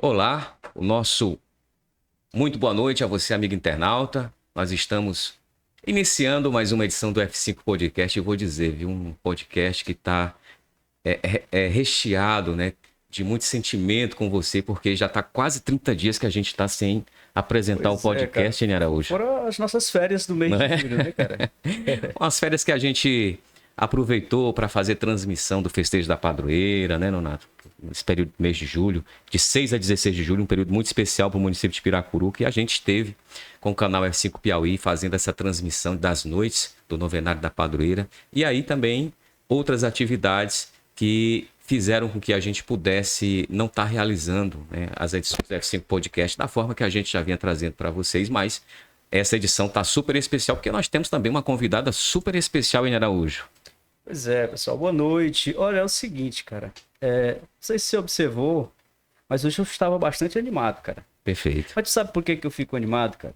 Olá, o nosso muito boa noite a você, amigo internauta. Nós estamos iniciando mais uma edição do F5 Podcast. Eu vou dizer, viu, um podcast que está recheado, né, de muito sentimento com você, porque já está quase 30 dias que a gente está sem apresentar o podcast, né, Araújo? Foram as nossas férias do mês de julho, né, cara? Umas férias que a gente aproveitou para fazer transmissão do festejo da padroeira, né, Nonato? Nesse período do mês de julho, de 6 a 16 de julho, um período muito especial para o município de Piracuruca, e a gente esteve com o canal F5 Piauí fazendo essa transmissão das noites do novenário da padroeira, e aí também outras atividades que fizeram com que a gente pudesse não estar realizando, né, as edições do F5 Podcast da forma que a gente já vinha trazendo para vocês, mas essa edição está super especial, porque nós temos também uma convidada super especial em Araújo. Pois é, pessoal, boa noite. Olha, é o seguinte, cara. Não sei se você observou, mas hoje eu estava bastante animado, cara. Perfeito. Mas tu sabe por que eu fico animado, cara?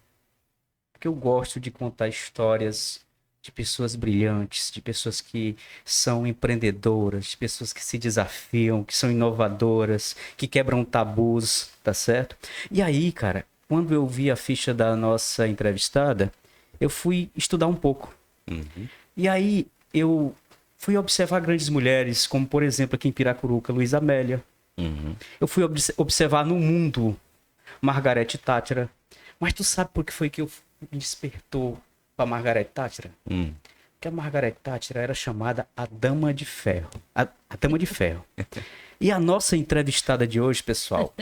Porque eu gosto de contar histórias de pessoas brilhantes, de pessoas que são empreendedoras, de pessoas que se desafiam, que são inovadoras, que quebram tabus, tá certo? E aí, cara, quando eu vi a ficha da nossa entrevistada, eu fui estudar um pouco. Uhum. E aí eu fui observar grandes mulheres, como por exemplo aqui em Piracuruca, Luísa Amélia. Uhum. Eu fui observar no mundo Margarete Tátira. Mas tu sabe por que foi que eu me despertou para Margarete Tátira? Porque a Margarete Tátira era chamada a Dama de Ferro. A Dama de Ferro. E a nossa entrevistada de hoje, pessoal,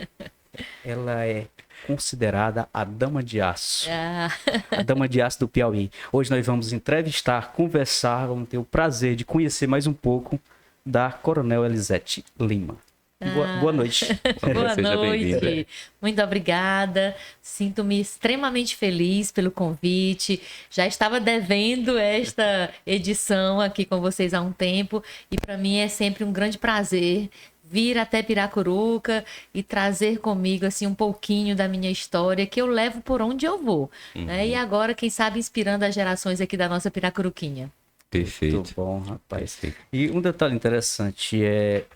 ela é considerada a Dama de Aço. A Dama de Aço do Piauí. Hoje nós vamos entrevistar, conversar, vamos ter o prazer de conhecer mais um pouco da Coronel Elisete Lima. Boa noite. Boa Seja noite. Muito obrigada. Sinto-me extremamente feliz pelo convite. Já estava devendo esta edição aqui com vocês há um tempo e para mim é sempre um grande prazer vir até Piracuruca e trazer comigo assim um pouquinho da minha história que eu levo por onde eu vou, né? E agora, quem sabe, inspirando as gerações aqui da nossa Piracuruquinha. Perfeito. Muito bom, rapaz. Perfeito. E um detalhe interessante é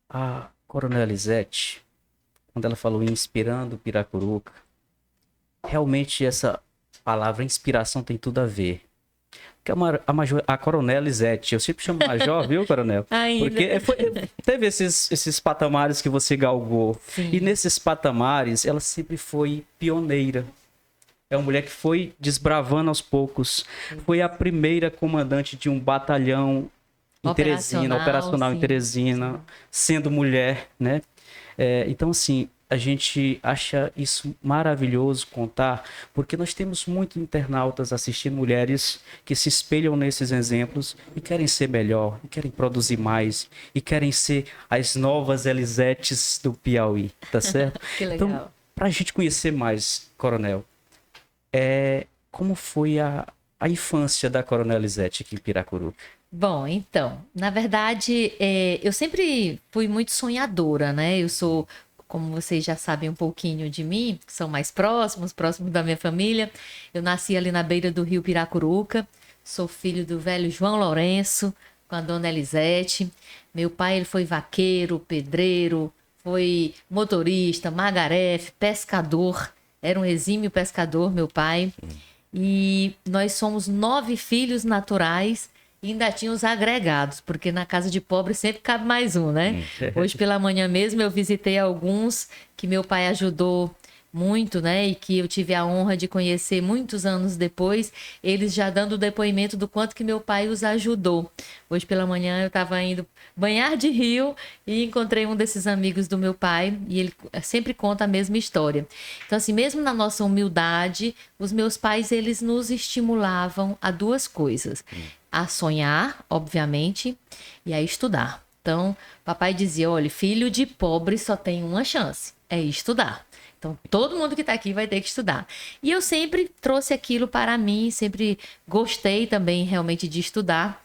a Coronel Elisete, quando ela falou em inspirando Piracuruca, realmente essa palavra inspiração tem tudo a ver. Porque a Coronel Elisete, eu sempre chamo Major, viu, Coronel? Ainda. Porque teve esses patamares que você galgou. Sim. E nesses patamares, ela sempre foi pioneira. É uma mulher que foi desbravando aos poucos. Foi a primeira comandante de um batalhão em Teresina, operacional em Teresina, sendo mulher, né? Então, assim, a gente acha isso maravilhoso contar, porque nós temos muitos internautas assistindo mulheres que se espelham nesses exemplos e querem ser melhor, e querem produzir mais, e querem ser as novas Elisetes do Piauí, tá certo? Que legal. Então, para a gente conhecer mais, Coronel, como foi a infância da Coronel Elisete aqui em Piracuruca? Bom, então, na verdade, eu sempre fui muito sonhadora, né? Eu sou, como vocês já sabem um pouquinho de mim, que são mais próximos da minha família. Eu nasci ali na beira do rio Piracuruca, sou filho do velho João Lourenço, com a dona Elisete. Meu pai, ele foi vaqueiro, pedreiro, foi motorista, magarefe, pescador. Era um exímio pescador, meu pai. E nós somos 9 filhos naturais e ainda tinha os agregados, porque na casa de pobre sempre cabe mais um, né? Hoje pela manhã mesmo eu visitei alguns que meu pai ajudou muito, né? E que eu tive a honra de conhecer muitos anos depois, eles já dando o depoimento do quanto que meu pai os ajudou. Hoje pela manhã eu estava indo banhar de rio e encontrei um desses amigos do meu pai e ele sempre conta a mesma história. Então, assim, mesmo na nossa humildade, os meus pais, eles nos estimulavam a 2 coisas. A sonhar, obviamente, e a estudar. Então, papai dizia, olha, filho de pobre só tem uma chance, é estudar. Então, todo mundo que está aqui vai ter que estudar. E eu sempre trouxe aquilo para mim, sempre gostei também realmente de estudar.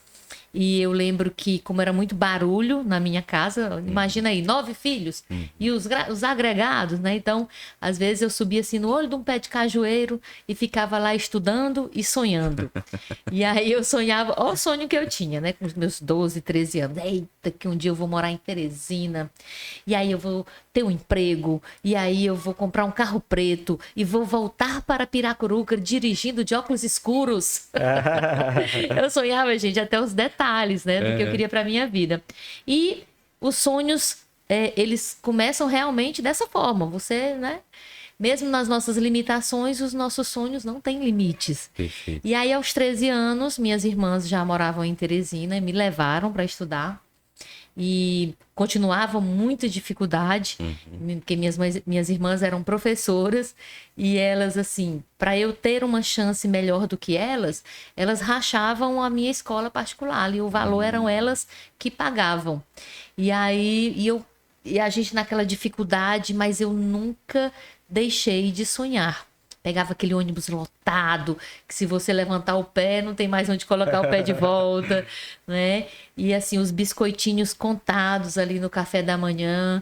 E eu lembro que, como era muito barulho na minha casa, imagina aí, 9 filhos e os agregados, né? Então, às vezes eu subia assim no olho de um pé de cajueiro e ficava lá estudando e sonhando. E aí eu sonhava, ó o sonho que eu tinha, né? Com os meus 12, 13 anos. Eita, que um dia eu vou morar em Teresina. E aí eu vou ter um emprego. E aí eu vou comprar um carro preto. E vou voltar para Piracuruca dirigindo de óculos escuros. Eu sonhava, gente, até os detalhes, né? Do que eu queria para minha vida. E os sonhos, eles começam realmente dessa forma. Você, né? Mesmo nas nossas limitações, os nossos sonhos não têm limites. Perfeito. E aí, aos 13 anos, minhas irmãs já moravam em Teresina e me levaram para estudar. E continuava muita dificuldade, porque minhas irmãs eram professoras e elas, assim, para eu ter uma chance melhor do que elas rachavam a minha escola particular e o valor eram elas que pagavam. E aí, e a gente naquela dificuldade, mas eu nunca deixei de sonhar. Pegava aquele ônibus lotado, que se você levantar o pé, não tem mais onde colocar o pé de volta, né? E assim, os biscoitinhos contados ali no café da manhã.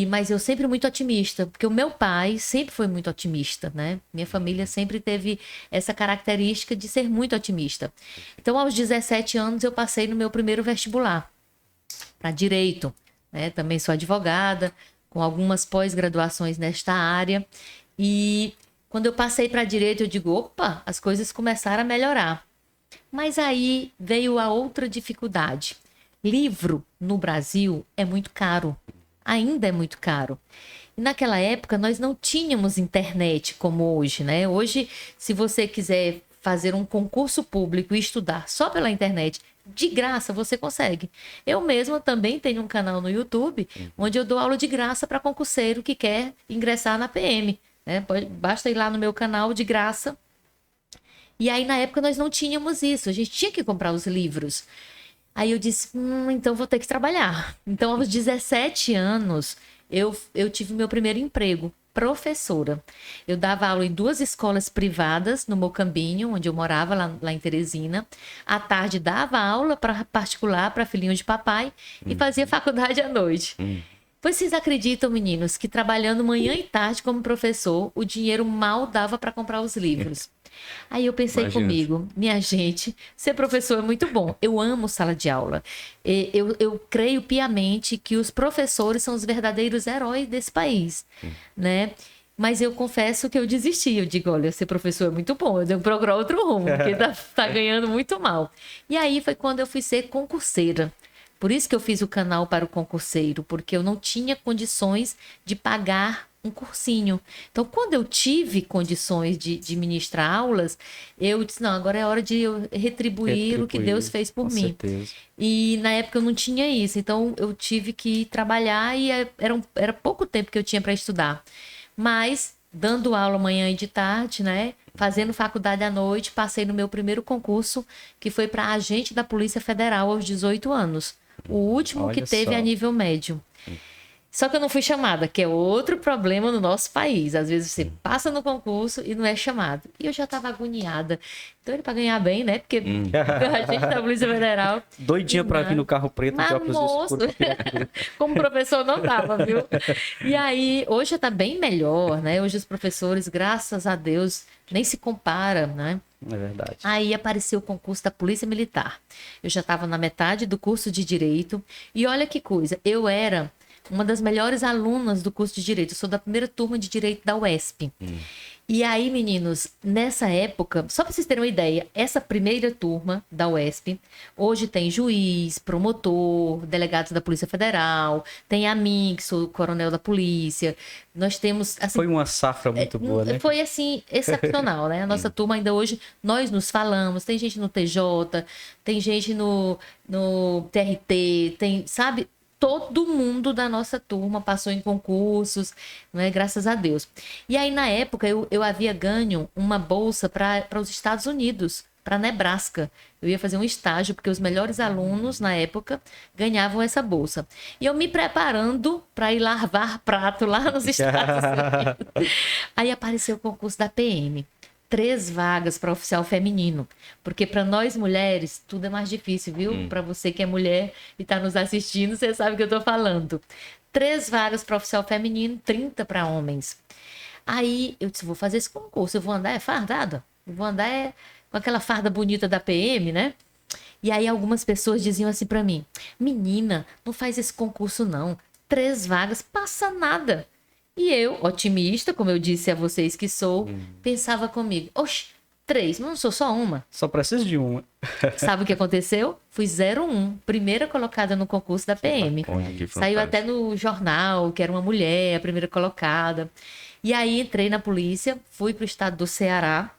Mas eu sempre muito otimista, porque o meu pai sempre foi muito otimista, né? Minha família sempre teve essa característica de ser muito otimista. Então, aos 17 anos, eu passei no meu primeiro vestibular para direito, né? Também sou advogada, com algumas pós-graduações nesta área. E quando eu passei para direito, eu digo, opa, as coisas começaram a melhorar. Mas aí veio a outra dificuldade. Livro no Brasil é muito caro. Ainda é muito caro. E naquela época nós não tínhamos internet como hoje, né? Hoje, se você quiser fazer um concurso público e estudar só pela internet, de graça você consegue. Eu mesma também tenho um canal no YouTube, onde eu dou aula de graça para concurseiro que quer ingressar na PM. Né? Basta ir lá no meu canal de graça. E aí, na época, nós não tínhamos isso. A gente tinha que comprar os livros. Aí eu disse, então vou ter que trabalhar. Então, aos 17 anos, eu tive meu primeiro emprego, professora. Eu dava aula em 2 escolas privadas, no Mocambinho, onde eu morava, lá em Teresina. À tarde, dava aula particular para filhinho de papai e fazia faculdade à noite. Vocês acreditam, meninos, que trabalhando manhã e tarde como professor, o dinheiro mal dava para comprar os livros? Aí eu pensei comigo, minha gente, ser professor é muito bom. Eu amo sala de aula. Eu creio piamente que os professores são os verdadeiros heróis desse país, né? Mas eu confesso que eu desisti. Eu digo, olha, ser professor é muito bom, eu tenho que procurar outro rumo, porque tá ganhando muito mal. E aí foi quando eu fui ser concurseira. Por isso que eu fiz o canal para o concurseiro, porque eu não tinha condições de pagar um cursinho. Então, quando eu tive condições de ministrar aulas, eu disse, não, agora é hora de eu retribuir o que Deus fez por mim. Certeza. E na época eu não tinha isso, então eu tive que trabalhar e era pouco tempo que eu tinha para estudar. Mas, dando aula manhã e de tarde, né? Fazendo faculdade à noite, passei no meu primeiro concurso, que foi para agente da Polícia Federal aos 18 anos. O último que teve a nível médio. Só que eu não fui chamada, que é outro problema no nosso país. Às vezes você passa no concurso e não é chamado. E eu já estava agoniada. Então era para ganhar bem, né? Porque a gente da Polícia Federal... Doidinha para vir no carro preto de óculos escuros. Como professor não dava, viu? E aí, hoje está bem melhor, né? Hoje os professores, graças a Deus, nem se compara, né? É verdade. Aí apareceu o concurso da Polícia Militar. Eu já estava na metade do curso de Direito. E olha que coisa, eu era uma das melhores alunas do curso de Direito. Eu sou da primeira turma de Direito da UESP. E aí, meninos, nessa época, só para vocês terem uma ideia, essa primeira turma da UESP, hoje tem juiz, promotor, delegados da Polícia Federal, tem a mim, que sou coronel da polícia. Nós temos... Assim, foi uma safra muito boa, né? Foi, assim, excepcional, né? A nossa turma ainda hoje, nós nos falamos, tem gente no TJ, tem gente no TRT, tem, sabe... Todo mundo da nossa turma passou em concursos, né? Graças a Deus. E aí, na época, eu havia ganho uma bolsa para os Estados Unidos para Nebraska. Eu ia fazer um estágio, porque os melhores alunos, na época, ganhavam essa bolsa. E eu me preparando para ir lavar prato lá nos Estados Unidos. Aí apareceu o concurso da PM. 3 vagas para oficial feminino. Porque para nós mulheres, tudo é mais difícil, viu? Para você que é mulher e está nos assistindo, você sabe o que eu estou falando. 3 vagas para oficial feminino, 30 para homens. Aí eu disse, vou fazer esse concurso, eu vou andar fardada. Eu vou andar com aquela farda bonita da PM, né? E aí algumas pessoas diziam assim para mim, menina, não faz esse concurso não. 3 vagas, passa nada. E eu, otimista, como eu disse a vocês que sou, pensava comigo, oxe, 3, mas não sou só uma. Só preciso de uma. Sabe o que aconteceu? Fui 01, primeira colocada no concurso da PM. Saiu até no jornal, que era uma mulher, a primeira colocada. E aí entrei na polícia, fui para o estado do Ceará,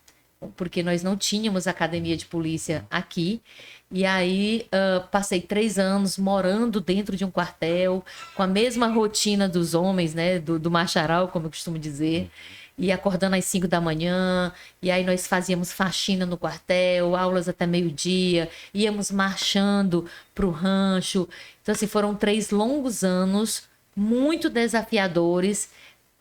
porque nós não tínhamos academia de polícia aqui. E aí passei 3 anos morando dentro de um quartel, com a mesma rotina dos homens, né? Do macharal, como eu costumo dizer. E acordando às 5 da manhã, e aí nós fazíamos faxina no quartel, aulas até meio-dia, íamos marchando para o rancho. Então, assim, foram 3 longos anos, muito desafiadores.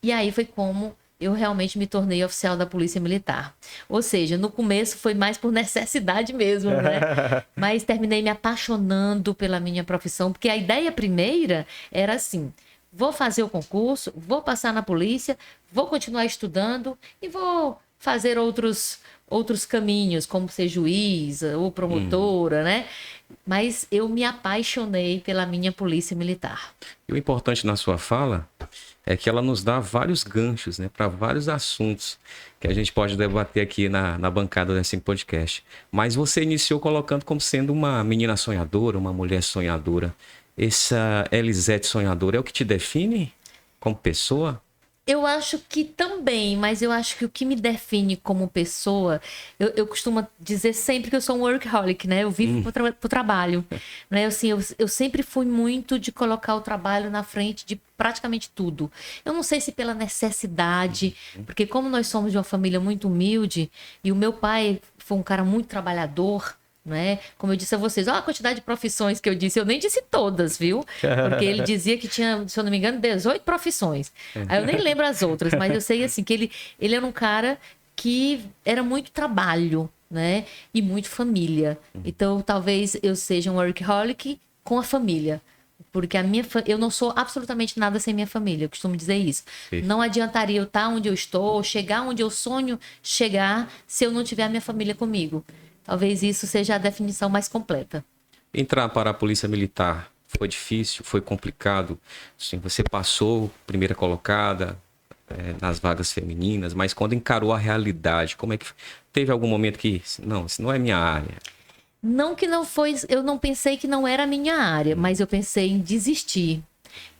E aí foi como eu realmente me tornei oficial da Polícia Militar. Ou seja, no começo foi mais por necessidade mesmo, né? Mas terminei me apaixonando pela minha profissão, porque a ideia primeira era assim, vou fazer o concurso, vou passar na polícia, vou continuar estudando e vou fazer outros caminhos, como ser juiz ou promotora, né? Mas eu me apaixonei pela minha Polícia Militar. E o importante na sua fala é que ela nos dá vários ganchos, né, para vários assuntos que a gente pode debater aqui na bancada desse podcast. Mas você iniciou colocando como sendo uma menina sonhadora, uma mulher sonhadora. Essa Elisete sonhadora é o que te define como pessoa? Eu acho que também, mas eu acho que o que me define como pessoa, eu costumo dizer sempre que eu sou um workaholic, né? Eu vivo pro trabalho, né? Assim, eu sempre fui muito de colocar o trabalho na frente de praticamente tudo. Eu não sei se pela necessidade, porque como nós somos de uma família muito humilde, e o meu pai foi um cara muito trabalhador, né? Como eu disse a vocês, olha a quantidade de profissões que eu disse, eu nem disse todas, viu? Porque ele dizia que tinha, se eu não me engano, 18 profissões. Aí eu nem lembro as outras, mas eu sei assim que ele era um cara que era muito trabalho, né? E muito família. Então, talvez eu seja um workaholic com a família. Porque eu não sou absolutamente nada sem minha família, eu costumo dizer isso. Não adiantaria eu estar onde eu estou, chegar onde eu sonho chegar, se eu não tiver a minha família comigo. Talvez isso seja a definição mais completa. Entrar para a Polícia Militar foi difícil, foi complicado. Sim, você passou primeira colocada nas vagas femininas, mas quando encarou a realidade, como é que teve algum momento que não, isso não é minha área? Não que não foi, eu não pensei que não era a minha área, mas eu pensei em desistir.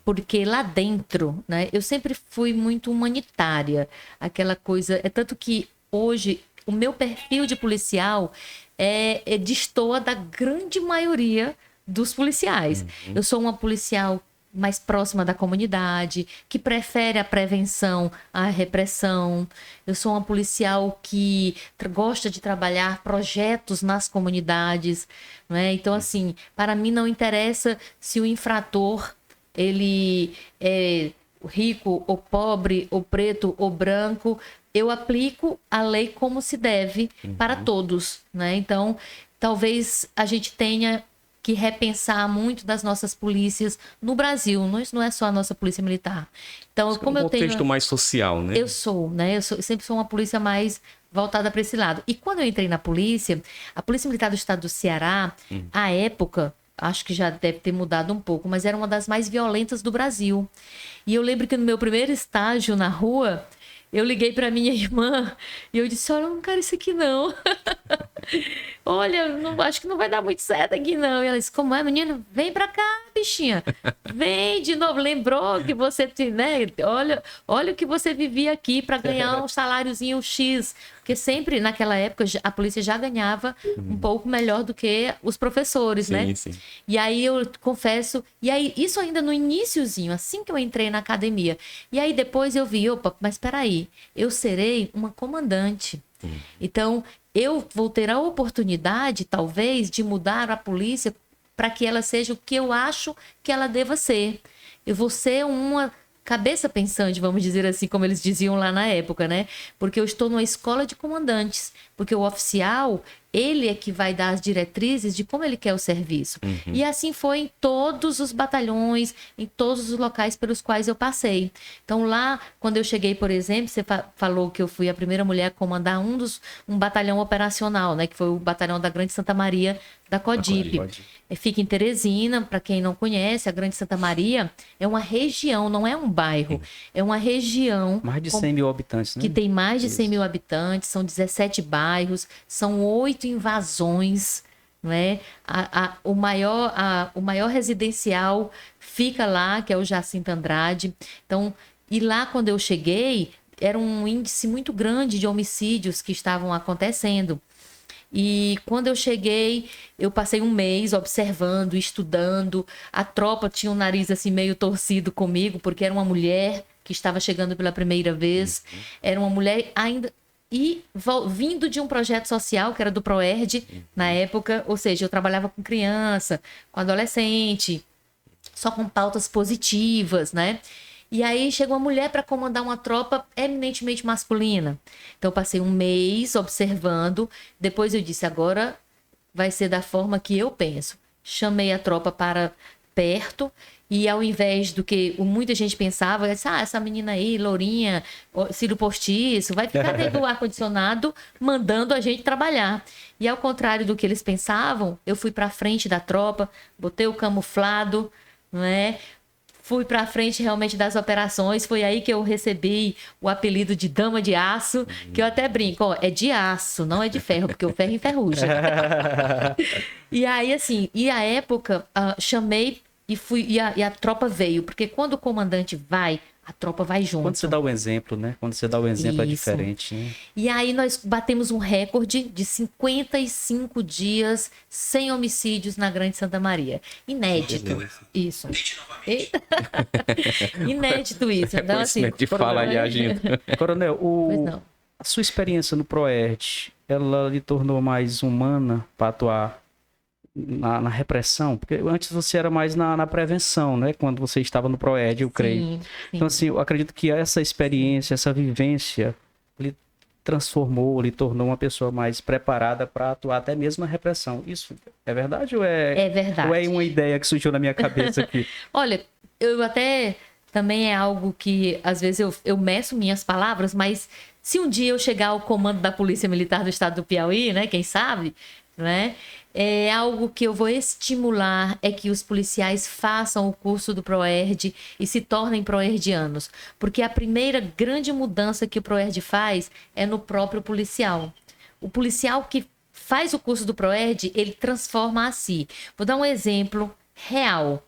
Porque lá dentro, né, eu sempre fui muito humanitária, aquela coisa, tanto que hoje o meu perfil de policial destoa da grande maioria dos policiais. Eu sou uma policial mais próxima da comunidade, que prefere a prevenção à repressão. Eu sou uma policial que gosta de trabalhar projetos nas comunidades, né? Então, assim, para mim não interessa se o infrator ele é rico ou pobre, ou preto ou branco. Eu aplico a lei como se deve para todos, né? Então, talvez a gente tenha que repensar muito das nossas polícias no Brasil. Não é só a nossa polícia militar. Então, como eu tenho... Um contexto mais social, né? Eu sou, né? Eu sempre sou uma polícia mais voltada para esse lado. E quando eu entrei na polícia, a Polícia Militar do Estado do Ceará, à época, acho que já deve ter mudado um pouco, mas era uma das mais violentas do Brasil. E eu lembro que no meu primeiro estágio na rua, eu liguei para minha irmã e eu disse, olha, eu não quero isso aqui não. Olha, acho que não vai dar muito certo aqui não. E ela disse, como é, menina? Vem para cá, bichinha. Vem de novo. Lembrou que você, né? Olha o que você vivia aqui para ganhar um saláriozinho X. Porque sempre, naquela época, a polícia já ganhava um pouco melhor do que os professores, né? Sim. E aí eu confesso... E aí, isso ainda no iniciozinho, assim que eu entrei na academia. E aí depois eu vi, opa, mas peraí, eu serei uma comandante. Então, eu vou ter a oportunidade, talvez, de mudar a polícia para que ela seja o que eu acho que ela deva ser. Eu vou ser uma cabeça pensante, vamos dizer assim, como eles diziam lá na época, né? Porque eu estou numa escola de comandantes. Porque o oficial, ele é que vai dar as diretrizes de como ele quer o serviço. E assim foi em todos os batalhões, em todos os locais pelos quais eu passei. Então lá, quando eu cheguei, por exemplo, você falou que eu fui a primeira mulher a comandar um batalhão operacional, né? Que foi o batalhão da Grande Santa Maria da CODIP. Fica em Teresina, para quem não conhece, a Grande Santa Maria é uma região, não é um bairro, é uma região... Mais de 100 mil habitantes, né? Que tem mais de 100 mil habitantes, são 17 bairros, são 8 invasões, não é? O maior residencial fica lá, que é o Jacinto Andrade. Então, e lá quando eu cheguei, era um índice muito grande de homicídios que estavam acontecendo. E quando eu cheguei, eu passei um mês observando, estudando. A tropa tinha um nariz assim meio torcido comigo, porque era uma mulher que estava chegando pela primeira vez. Era uma mulher ainda... E vindo de um projeto social, que era do Proerd, na época. Ou seja, eu trabalhava com criança, com adolescente, só com pautas positivas, né? E aí chegou uma mulher para comandar uma tropa eminentemente masculina. Então eu passei um mês observando. Depois eu disse, agora vai ser da forma que eu penso. Chamei a tropa para perto e ao invés do que muita gente pensava, disse, essa menina aí, lourinha, cílio postiço, vai ficar dentro do ar-condicionado mandando a gente trabalhar. E ao contrário do que eles pensavam, eu fui para frente da tropa, botei o camuflado, não é? Fui para frente realmente das operações. Foi aí que eu recebi o apelido de Dama de Aço, que eu até brinco, é de aço, não é de ferro, porque o ferro enferruja. E aí, assim, a época, chamei e fui, e a tropa veio, porque quando o comandante vai, a tropa vai junto. Quando você dá o exemplo, né? Quando você dá o exemplo é diferente, né? E aí nós batemos um recorde de 55 dias sem homicídios na Grande Santa Maria. Inédito. Isso. Eita. Inédito isso. Então, assim, de fala aí, agindo. Coronel, a sua experiência no Proerd, ela lhe tornou mais humana para atuar na repressão? Porque antes você era mais na prevenção, né? Quando você estava no Proerd, eu creio. Sim. Então, assim, eu acredito que essa experiência, essa vivência, lhe transformou, lhe tornou uma pessoa mais preparada para atuar até mesmo na repressão. Isso é verdade ou É verdade. Ou é uma ideia que surgiu na minha cabeça aqui? Olha, eu até... Também é algo que, às vezes, eu meço minhas palavras, mas se um dia eu chegar ao comando da Polícia Militar do Estado do Piauí, né? Quem sabe, né? É algo que eu vou estimular é que os policiais façam o curso do Proerd e se tornem proerdianos. Porque a primeira grande mudança que o Proerd faz é no próprio policial. O policial que faz o curso do Proerd, ele transforma a si. Vou dar um exemplo real.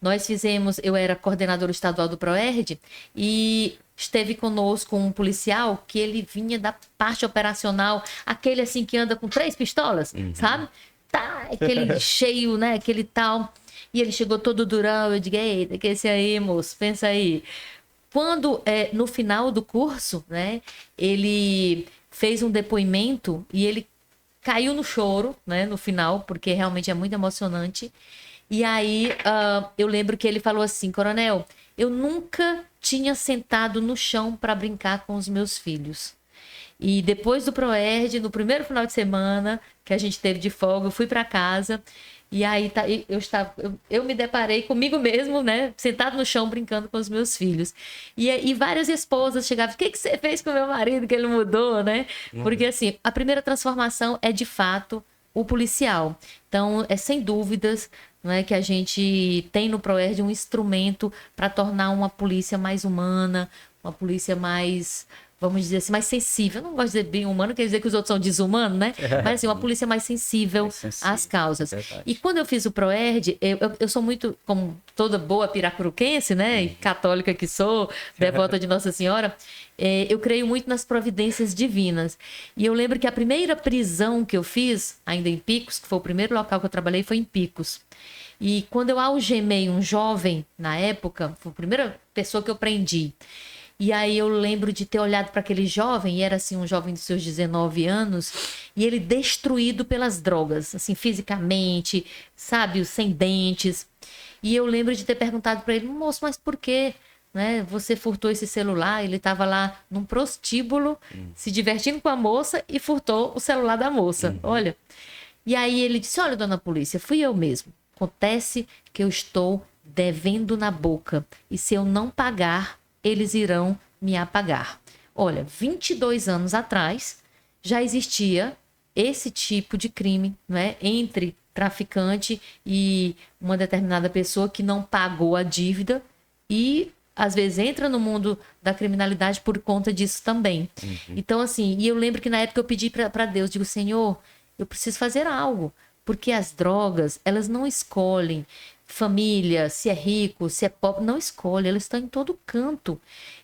Nós fizemos, eu era coordenadora estadual do Proerd e esteve conosco um policial que ele vinha da parte operacional, aquele assim que anda com 3 pistolas, sabe? Tá, aquele cheio, né? Aquele tal. E ele chegou todo durão, eu digo, eita, que esse aí, moço, pensa aí. Quando, no final do curso, né? Ele fez um depoimento e ele caiu no choro, né? No final, porque realmente é muito emocionante. E aí, eu lembro que ele falou assim, coronel, eu nunca tinha sentado no chão para brincar com os meus filhos. E depois do Proerd, no primeiro final de semana que a gente teve de folga, eu fui para casa e aí eu me deparei comigo mesmo, né, sentado no chão brincando com os meus filhos. E várias esposas chegavam, o que você fez com o meu marido que ele mudou, né? Porque assim, a primeira transformação é de fato o policial. Então, é sem dúvidas, não é, que a gente tem no Proerd um instrumento para tornar uma polícia mais humana, uma polícia mais, vamos dizer assim, mais sensível. Eu não gosto de dizer bem humano, quer dizer que os outros são desumanos, né? Mas assim, uma polícia mais sensível às causas. E quando eu fiz o Proerd, eu sou muito, como toda boa piracuruquense, né? E católica que sou, devota de Nossa Senhora, eu creio muito nas providências divinas. E eu lembro que a primeira prisão que eu fiz, ainda em Picos, que foi o primeiro local que eu trabalhei, foi em Picos. E quando eu algemei um jovem, na época, foi a primeira pessoa que eu prendi. E aí eu lembro de ter olhado para aquele jovem, e era assim um jovem dos seus 19 anos, e ele destruído pelas drogas, assim, fisicamente, sabe, sem dentes. E eu lembro de ter perguntado para ele, moço, mas por quê? Né? Você furtou esse celular, ele estava lá num prostíbulo, se divertindo com a moça e furtou o celular da moça. Olha. E aí ele disse, olha, dona polícia, fui eu mesmo. Acontece que eu estou devendo na boca e se eu não pagar, eles irão me apagar. Olha, 22 anos atrás já existia esse tipo de crime, né, entre traficante e uma determinada pessoa que não pagou a dívida e às vezes entra no mundo da criminalidade por conta disso também. Então, assim, e eu lembro que na época eu pedi para Deus, digo, Senhor, eu preciso fazer algo, porque as drogas, elas não escolhem família, se é rico, se é pobre, não escolhe, elas estão em todo canto.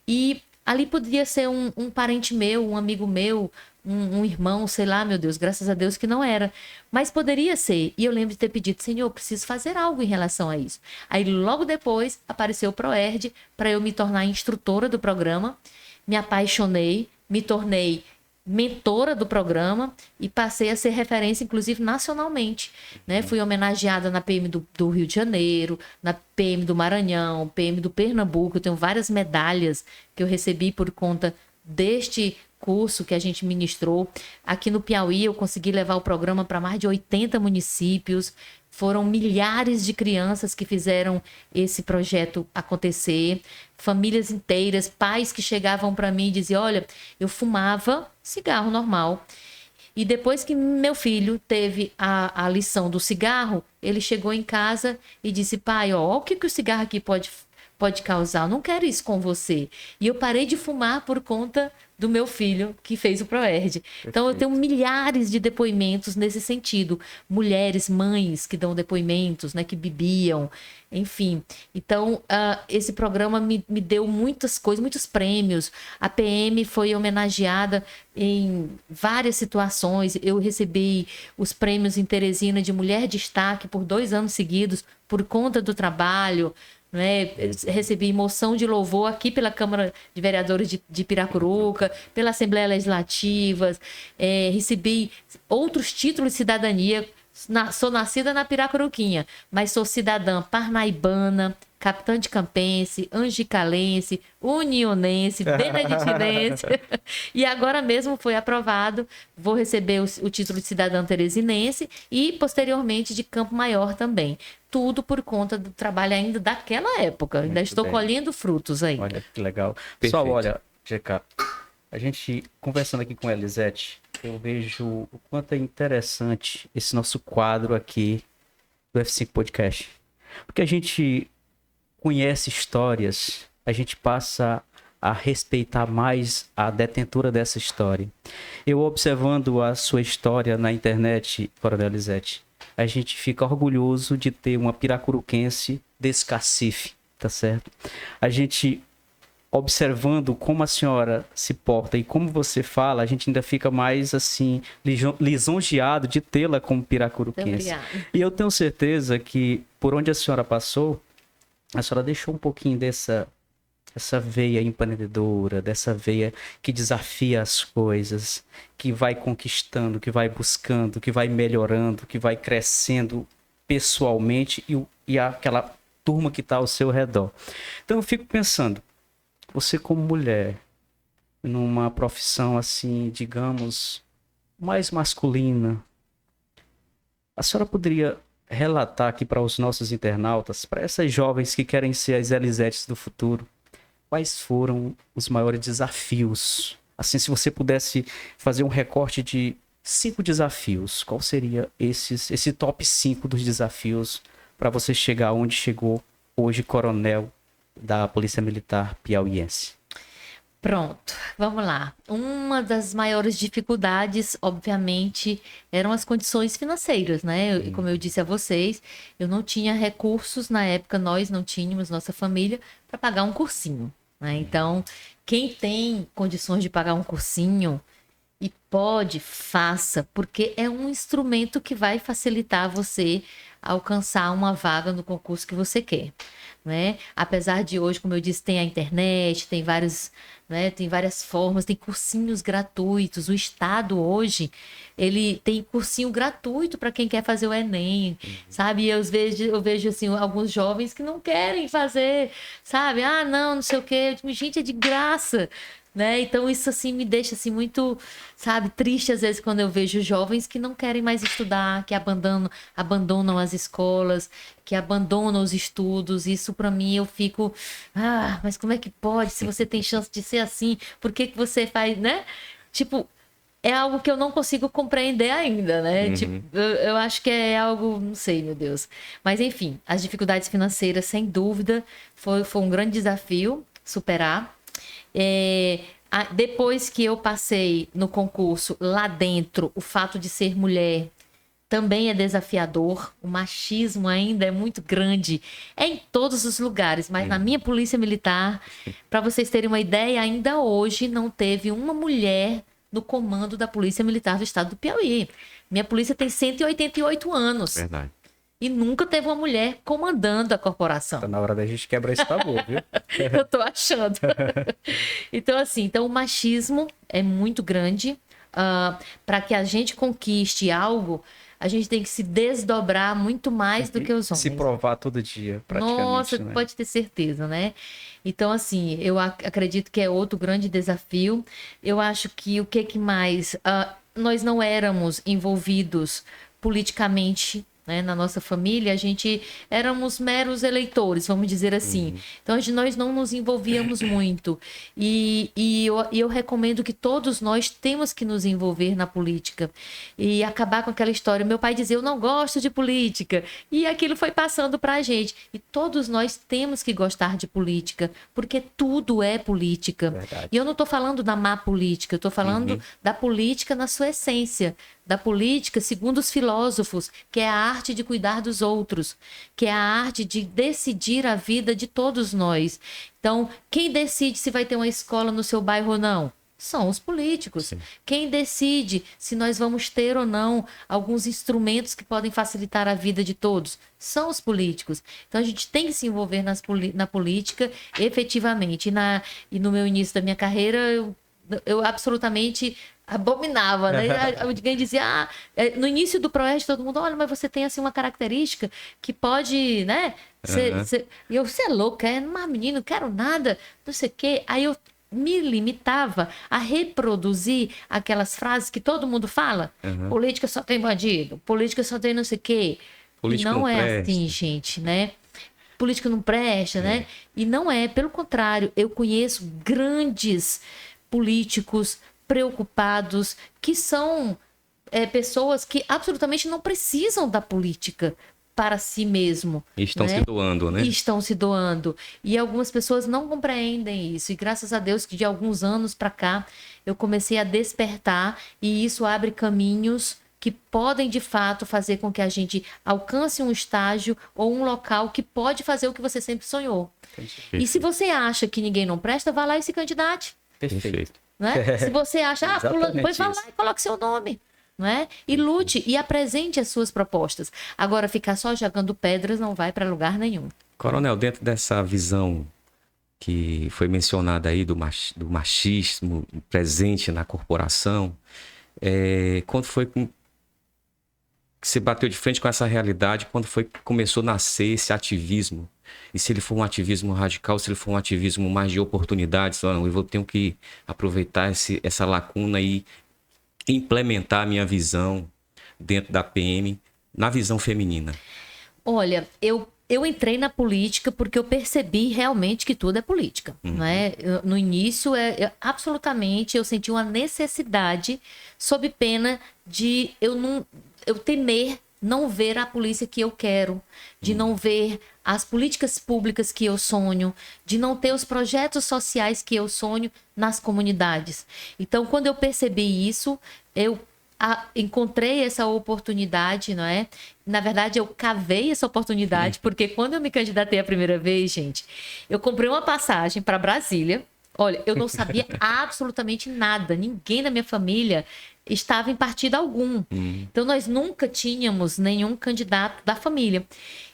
E ali poderia ser um parente meu, um amigo meu, um irmão, sei lá, meu Deus, graças a Deus que não era. Mas poderia ser. E eu lembro de ter pedido, Senhor, eu preciso fazer algo em relação a isso. Aí logo depois apareceu o Proerd para eu me tornar instrutora do programa. Me apaixonei, me tornei mentora do programa e passei a ser referência, inclusive, nacionalmente. Né? Fui homenageada na PM do Rio de Janeiro, na PM do Maranhão, PM do Pernambuco. Eu tenho várias medalhas que eu recebi por conta deste curso que a gente ministrou. Aqui no Piauí, eu consegui levar o programa para mais de 80 municípios. Foram milhares de crianças que fizeram esse projeto acontecer. Famílias inteiras, pais que chegavam para mim e diziam, olha, eu fumava cigarro normal. E depois que meu filho teve a lição do cigarro, ele chegou em casa e disse, pai, ó, o que o cigarro aqui pode causar? Eu não quero isso com você. E eu parei de fumar por conta do meu filho que fez o Proerd. Então eu tenho milhares de depoimentos nesse sentido. Mulheres, mães que dão depoimentos, né, que bebiam, enfim. Então esse programa me deu muitas coisas, muitos prêmios. A PM foi homenageada em várias situações. Eu recebi os prêmios em Teresina de Mulher Destaque por 2 anos seguidos por conta do trabalho. Né? Recebi moção de louvor aqui pela Câmara de Vereadores de Piracuruca, pela Assembleia Legislativa, recebi outros títulos de cidadania. Sou nascida na Piracuruquinha, mas sou cidadã parnaibana, capitã de Campense, angicalense, unionense, beneditinense. E agora mesmo foi aprovado, vou receber o título de cidadã teresinense e posteriormente de Campo Maior também. Tudo por conta do trabalho ainda daquela época. Ainda estou colhendo frutos aí. Olha que legal. Pessoal, olha, GK, a gente conversando aqui com a Elisete, eu vejo o quanto é interessante esse nosso quadro aqui do F5 Podcast. Porque a gente conhece histórias, a gente passa a respeitar mais a detentora dessa história. Eu observando a sua história na internet, Coronel Elisete, a gente fica orgulhoso de ter uma piracuruquense desse cacife, tá certo? A gente observando como a senhora se porta e como você fala, a gente ainda fica mais assim lisonjeado de tê-la como piracuruquense. E eu tenho certeza que por onde a senhora passou, a senhora deixou um pouquinho dessa veia empreendedora, dessa veia que desafia as coisas, que vai conquistando, que vai buscando, que vai melhorando, que vai crescendo pessoalmente e aquela turma que está ao seu redor. Então eu fico pensando, você como mulher, numa profissão assim, digamos, mais masculina, a senhora poderia relatar aqui para os nossos internautas, para essas jovens que querem ser as Elisetes do futuro, quais foram os maiores desafios? Assim, se você pudesse fazer um recorte de 5 desafios, qual seria esse top 5 dos desafios para você chegar onde chegou hoje, coronel da Polícia Militar piauiense? Pronto, vamos lá. Uma das maiores dificuldades, obviamente, eram as condições financeiras, né? Como eu disse a vocês, eu não tinha recursos na época, nós não tínhamos, nossa família, para pagar um cursinho, né? Então, quem tem condições de pagar um cursinho, e pode, faça, porque é um instrumento que vai facilitar você alcançar uma vaga no concurso que você quer, né? Apesar de hoje, como eu disse, tem a internet, tem vários, né, tem várias formas, tem cursinhos gratuitos. O Estado hoje, ele tem cursinho gratuito para quem quer fazer o Enem, sabe? E eu vejo assim, alguns jovens que não querem fazer, sabe? Ah, não sei o quê. Eu digo, gente, é de graça. Né? Então isso assim me deixa assim muito, sabe, triste às vezes quando eu vejo jovens que não querem mais estudar, que abandonam as escolas, que abandonam os estudos. Isso para mim eu fico, mas como é que pode? Se você tem chance de ser assim, por que que você faz, né? Tipo, é algo que eu não consigo compreender ainda, né? Tipo, eu acho que é algo, não sei, meu Deus. Mas enfim, as dificuldades financeiras, sem dúvida, foi um grande desafio superar. Depois que eu passei no concurso lá dentro, o fato de ser mulher também é desafiador. O machismo ainda é muito grande. É em todos os lugares, mas na minha polícia militar, para vocês terem uma ideia, ainda hoje não teve uma mulher no comando da Polícia Militar do Estado do Piauí. Minha polícia tem 188 anos. Verdade. E nunca teve uma mulher comandando a corporação. Tá na hora da gente quebrar esse tabu, viu? Eu tô achando. Então, assim, o machismo é muito grande. Para que a gente conquiste algo, a gente tem que se desdobrar muito mais do que os homens. Se provar todo dia, praticamente. Nossa, né? pode ter certeza, né? Então, assim, eu acredito que é outro grande desafio. Eu acho que o que mais... nós não éramos envolvidos politicamente, né, na nossa família, a gente éramos meros eleitores, vamos dizer assim. Então, nós não nos envolvíamos muito. E eu recomendo que todos nós temos que nos envolver na política e acabar com aquela história. Meu pai dizia, eu não gosto de política. E aquilo foi passando para a gente. E todos nós temos que gostar de política, porque tudo é política. Verdade. E eu não estou falando da má política, eu estou falando da política na sua essência. Da política, segundo os filósofos, que é a arte de cuidar dos outros, que é a arte de decidir a vida de todos nós. Então, quem decide se vai ter uma escola no seu bairro ou não? São os políticos. Sim. Quem decide se nós vamos ter ou não alguns instrumentos que podem facilitar a vida de todos? São os políticos. Então, a gente tem que se envolver na política efetivamente. E no meu início da minha carreira, eu absolutamente abominava, né? Alguém dizia, no início do projeto todo mundo, olha, mas você tem assim uma característica que pode, né? E eu, você é louco, mas menino, não quero nada, não sei o quê. Aí eu me limitava a reproduzir aquelas frases que todo mundo fala. Política só tem bandido, política só tem não sei o quê. Política não não é presta. assim, gente, né? Política não presta, né? E não é, pelo contrário, eu conheço grandes políticos preocupados, que são pessoas que absolutamente não precisam da política para si mesmo. E estão né? se doando, né? E estão se doando. E algumas pessoas não compreendem isso. E graças a Deus que de alguns anos para cá eu comecei a despertar e isso abre caminhos que podem de fato fazer com que a gente alcance um estágio ou um local que pode fazer o que você sempre sonhou. E se você acha que ninguém não presta, vá lá e se candidate. Perfeito. Né? Se você acha, depois vá lá isso. e coloque seu nome. Né? E lute e apresente as suas propostas. Agora, ficar só jogando pedras não vai para lugar nenhum. Coronel, dentro dessa visão que foi mencionada aí do machismo presente na corporação, quando foi que você bateu de frente com essa realidade, quando foi que começou a nascer esse ativismo? E se ele for um ativismo radical, se ele for um ativismo mais de oportunidades, eu tenho que aproveitar essa lacuna e implementar a minha visão dentro da PM, na visão feminina. Olha, eu entrei na política porque eu percebi realmente que tudo é política. Né? No início, absolutamente, eu senti uma necessidade, sob pena de eu temer não ver a polícia que eu quero, de não ver as políticas públicas que eu sonho, de não ter os projetos sociais que eu sonho nas comunidades. Então, quando eu percebi isso, eu encontrei essa oportunidade, não é? Na verdade, eu cavei essa oportunidade, porque quando eu me candidatei a primeira vez, gente, eu comprei uma passagem para Brasília. Olha, eu não sabia absolutamente nada. Ninguém da minha família estava em partido algum. Então, nós nunca tínhamos nenhum candidato da família.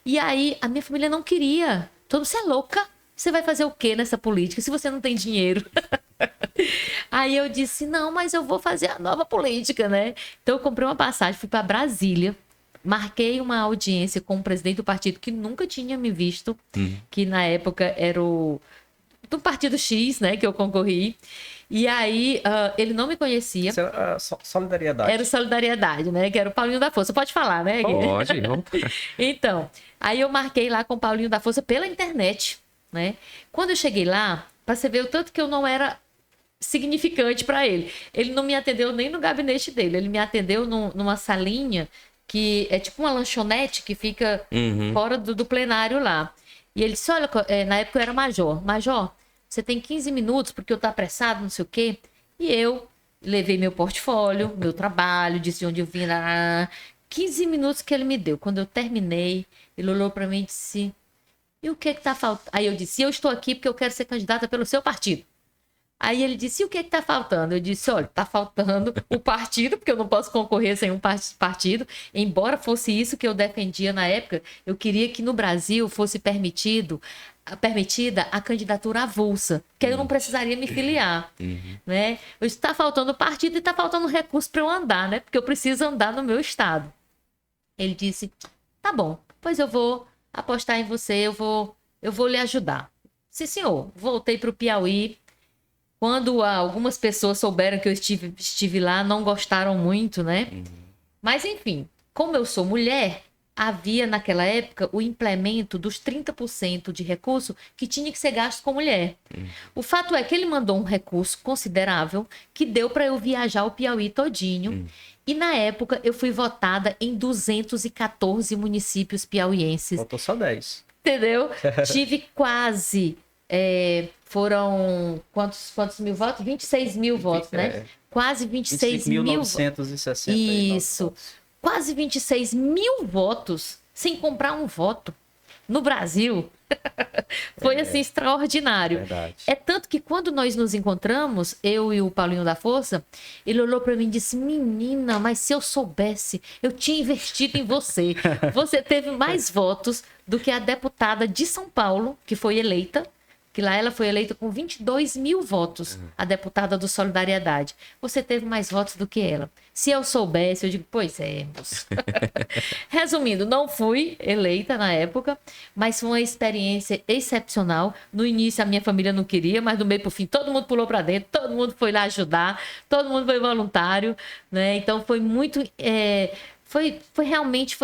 E aí, a minha família não queria. Você é louca? Você vai fazer o quê nessa política se você não tem dinheiro? Aí eu disse, não, mas eu vou fazer a nova política, né? Então, eu comprei uma passagem, fui para Brasília. Marquei uma audiência com o presidente do partido que nunca tinha me visto, que na época era o do Partido X, né, que eu concorri. E aí, ele não me conhecia. Isso era Solidariedade. Era o Solidariedade, né, que era o Paulinho da Força. Pode falar, né, Gui? Pode, vamos. Então, aí eu marquei lá com o Paulinho da Força pela internet, né? Quando eu cheguei lá, para você ver o tanto que eu não era significante para ele. Ele não me atendeu nem no gabinete dele, ele me atendeu numa salinha que é tipo uma lanchonete que fica fora do plenário lá. E ele disse, olha, na época eu era major. Major, você tem 15 minutos porque eu tô apressado, não sei o quê. E eu levei meu portfólio, meu trabalho, disse de onde eu vim. 15 minutos que ele me deu. Quando eu terminei, ele olhou para mim e disse, e o que é que tá faltando? Aí eu disse, eu estou aqui porque eu quero ser candidata pelo seu partido. Aí ele disse, e o que é que tá faltando? Eu disse, olha, tá faltando o partido, porque eu não posso concorrer sem um partido. Embora fosse isso que eu defendia na época, eu queria que no Brasil fosse permitida a candidatura avulsa, que aí eu não precisaria me filiar, né? Eu disse, tá faltando o partido e tá faltando recurso para eu andar, né? Porque eu preciso andar no meu estado. Ele disse, tá bom, pois eu vou apostar em você, eu vou lhe ajudar. Sim, senhor. Voltei para o Piauí. Quando algumas pessoas souberam que eu estive lá, não gostaram muito, né? Mas, enfim, como eu sou mulher, havia naquela época o implemento dos 30% de recurso que tinha que ser gasto com mulher. O fato é que ele mandou um recurso considerável que deu para eu viajar o Piauí todinho. E, na época, eu fui votada em 214 municípios piauienses. Faltou só 10. Entendeu? Tive quase... foram quantos mil votos? 26 mil votos, né? Quase 26 mil. 26.960. Isso. Quase 26 mil votos sem comprar um voto no Brasil. Foi assim extraordinário. Verdade. É tanto que quando nós nos encontramos, eu e o Paulinho da Força, ele olhou para mim e disse, menina, mas se eu soubesse, eu tinha investido em você. Você teve mais votos do que a deputada de São Paulo, que foi eleita, que lá ela foi eleita com 22 mil votos, a deputada do Solidariedade. Você teve mais votos do que ela. Se eu soubesse, eu digo, pois é, moço. Resumindo, não fui eleita na época, mas foi uma experiência excepcional. No início a minha família não queria, mas do meio pro fim todo mundo pulou para dentro, todo mundo foi lá ajudar, todo mundo foi voluntário, né? Então foi muito... foi realmente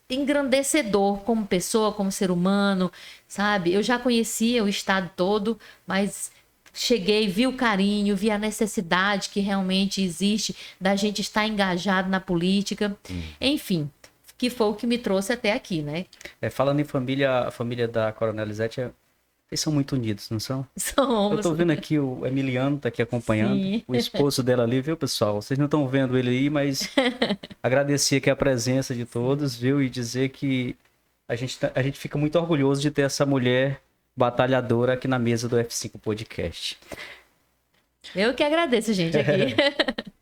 engrandecedor como pessoa, como ser humano, sabe? Eu já conhecia o estado todo, mas cheguei, vi o carinho, vi a necessidade que realmente existe da gente estar engajado na política. Enfim, que foi o que me trouxe até aqui, né? Falando em família, a família da Coronel Lisete, eles são muito unidos, não são? Somos. Eu tô vendo aqui o Emiliano, tá aqui acompanhando. Sim. O esposo dela ali, viu, pessoal? Vocês não estão vendo ele aí, mas agradecer aqui a presença de todos, viu? E dizer que a gente fica muito orgulhoso de ter essa mulher batalhadora aqui na mesa do F5 Podcast. Eu que agradeço, gente, aqui.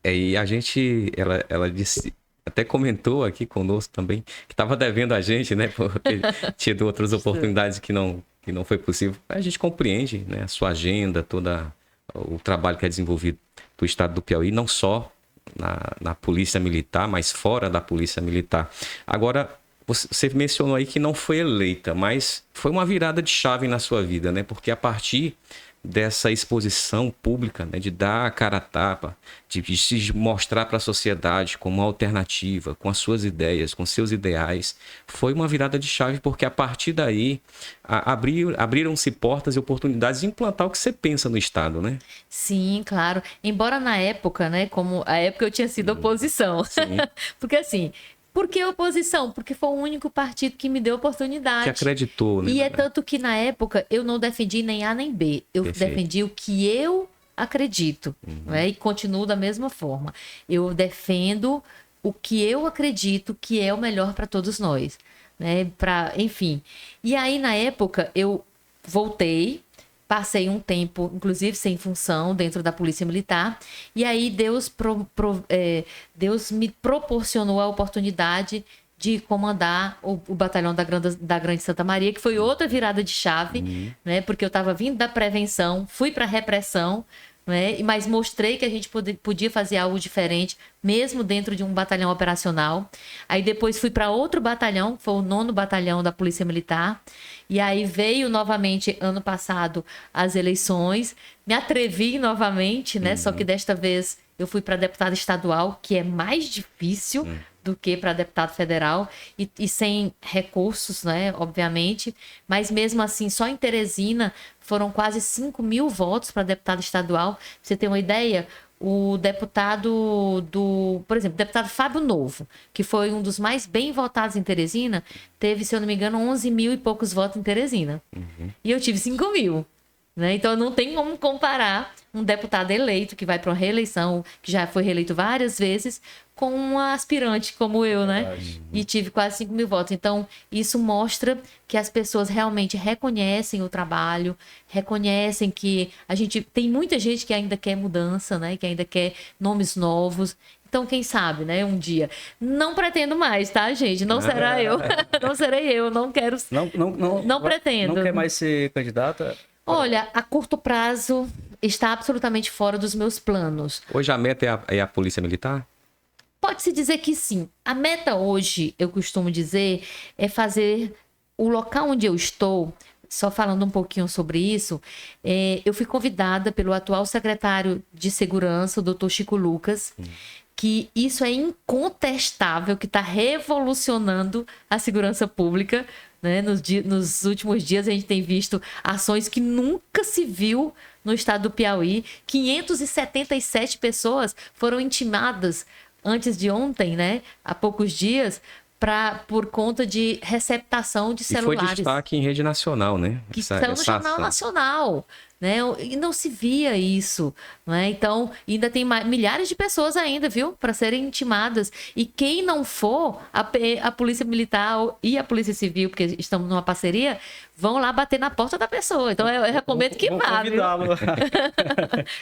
E a gente, ela disse... Até comentou aqui conosco também que estava devendo a gente, né? Porque tinha outras oportunidades que não foi possível. A gente compreende, né? A sua agenda, todo o trabalho que é desenvolvido do estado do Piauí, não só na Polícia Militar, mas fora da Polícia Militar. Agora, você mencionou aí que não foi eleita, mas foi uma virada de chave na sua vida, né? Porque a partir dessa exposição pública, né, de dar a cara a tapa, de se mostrar para a sociedade como uma alternativa, com as suas ideias, com seus ideais, foi uma virada de chave, porque a partir daí abriram-se portas e oportunidades de implantar o que você pensa no Estado, né? Sim, claro. Embora na época, né, como a época eu tinha sido oposição. Porque assim... Por que oposição? Porque foi o único partido que me deu oportunidade. Que acreditou, né? E é tanto que, na época, eu não defendi nem A nem B. Eu defendi o que eu acredito. Né? E continuo da mesma forma. Eu defendo o que eu acredito que é o melhor para todos nós. Né? Enfim. E aí, na época, eu voltei. passei um tempo, inclusive sem função, dentro da Polícia Militar. E aí Deus me proporcionou a oportunidade de comandar o batalhão da Grande Santa Maria, que foi outra virada de chave, né? Porque eu estava vindo da prevenção, fui para a repressão, né? Mas mostrei que a gente podia fazer algo diferente, mesmo dentro de um batalhão operacional. Aí depois fui para outro batalhão, que foi o 9º Batalhão da Polícia Militar. E aí veio novamente, ano passado, as eleições. Me atrevi novamente, né? Só que desta vez eu fui para deputada estadual, que é mais difícil do que para deputado federal, e sem recursos, né, obviamente, mas mesmo assim, só em Teresina foram quase 5.000 votos para deputado estadual. Pra você ter uma ideia, o deputado por exemplo, o deputado Fábio Novo, que foi um dos mais bem votados em Teresina, teve, se eu não me engano, 11.000 e poucos votos em Teresina. E eu tive 5.000. Né? Então, não tem como comparar um deputado eleito que vai para uma reeleição, que já foi reeleito várias vezes, com uma aspirante como eu, né? E tive quase 5.000 votos. Então, isso mostra que as pessoas realmente reconhecem o trabalho, reconhecem que a gente... Tem muita gente que ainda quer mudança, né? Que ainda quer nomes novos. Então, quem sabe, né? Um dia. Não pretendo mais, tá, gente? Não será eu. Não serei eu. Não quero... Não pretendo. Não quer mais ser candidata? Olha, a curto prazo está absolutamente fora dos meus planos. Hoje a meta é a Polícia Militar? Pode-se dizer que sim. A meta hoje, eu costumo dizer, é fazer o local onde eu estou, só falando um pouquinho sobre isso, eu fui convidada pelo atual secretário de Segurança, o doutor Chico Lucas, que isso é incontestável, que está revolucionando a segurança pública. Né? Nos últimos dias a gente tem visto ações que nunca se viu no estado do Piauí. 577 pessoas foram intimadas antes de ontem, né? Há poucos dias, por conta de receptação de celulares. E foi destaque em rede nacional, né? Que saiu no Jornal Nacional. Né? E não se via isso, né? Então, ainda tem milhares de pessoas ainda, viu? Para serem intimadas. E quem não for, a Polícia Militar e a Polícia Civil, porque estamos numa parceria, vão lá bater na porta da pessoa. Então, eu recomendo que vá, viu?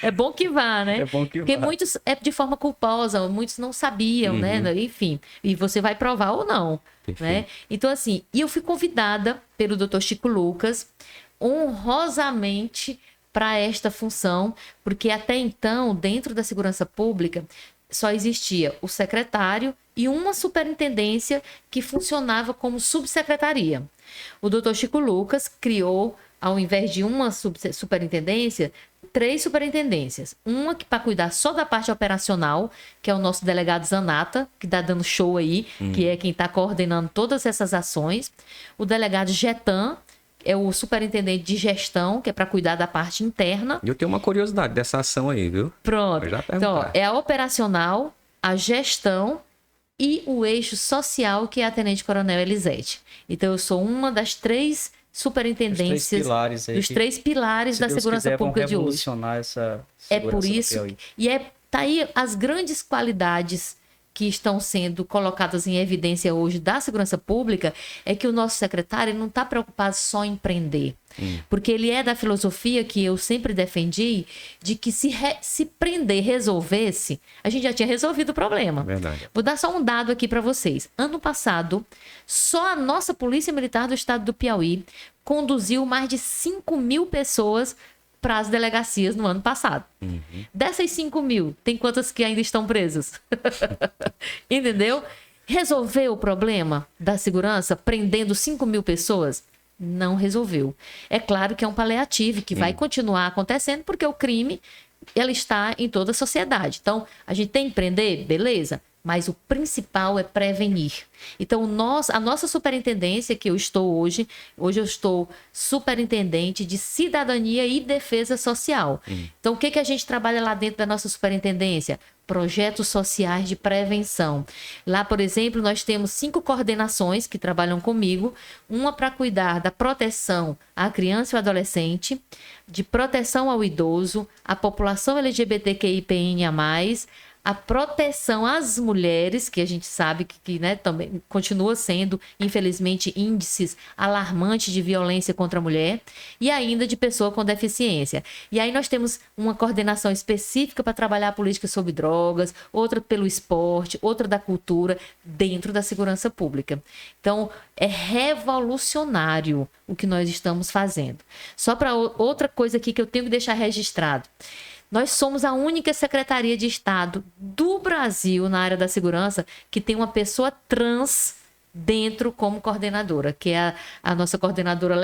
É bom que vá, né? É bom que porque vá. muitos é de forma culposa, muitos não sabiam, né? Enfim, e você vai provar ou não, né? Então, assim, e eu fui convidada pelo Dr. Chico Lucas, honrosamente, para esta função, porque até então, dentro da segurança pública, só existia o secretário e uma superintendência que funcionava como subsecretaria. O doutor Chico Lucas criou, ao invés de uma superintendência, 3 superintendências. Uma que para cuidar só da parte operacional, que é o nosso delegado Zanata, que está dando show aí, que é quem está coordenando todas essas ações. O delegado Getan, é o superintendente de gestão, que é para cuidar da parte interna. Eu tenho uma curiosidade dessa ação aí, viu? Pronto. Então, é a operacional, a gestão e o eixo social, que é a tenente-coronel Elisete. Então, eu sou uma das 3 superintendências, dos 3 pilares da segurança pública de hoje. Essa É por isso, tá aí as grandes qualidades que estão sendo colocadas em evidência hoje da segurança pública, é que o nosso secretário não está preocupado só em prender. Porque ele é da filosofia que eu sempre defendi, de que se prender resolvesse, a gente já tinha resolvido o problema. Verdade. Vou dar só um dado aqui para vocês. Ano passado, só a nossa Polícia Militar do estado do Piauí conduziu mais de 5.000 pessoas para as delegacias no ano passado. Dessas 5.000, tem quantas que ainda estão presas? Entendeu? Resolveu o problema da segurança prendendo 5.000 pessoas? Não resolveu. É claro que é um paliativo que vai continuar acontecendo, porque o crime ele está em toda a sociedade. Então, a gente tem que prender? Beleza. Mas o principal é prevenir. Então, a nossa superintendência, que eu estou hoje eu estou superintendente de cidadania e defesa social. Então, o que a gente trabalha lá dentro da nossa superintendência? Projetos sociais de prevenção. Lá, por exemplo, nós temos 5 coordenações que trabalham comigo. Uma para cuidar da proteção à criança e ao adolescente, de proteção ao idoso, à população LGBTQIPNA+, a proteção às mulheres, que a gente sabe que né, também continua sendo, infelizmente, índices alarmantes de violência contra a mulher, e ainda de pessoa com deficiência. E aí nós temos uma coordenação específica para trabalhar a política sobre drogas, outra pelo esporte, outra da cultura, dentro da segurança pública. Então, é revolucionário o que nós estamos fazendo. Só para outra coisa aqui que eu tenho que deixar registrado. Nós somos a única Secretaria de Estado do Brasil na área da segurança que tem uma pessoa trans dentro como coordenadora, que é a nossa coordenadora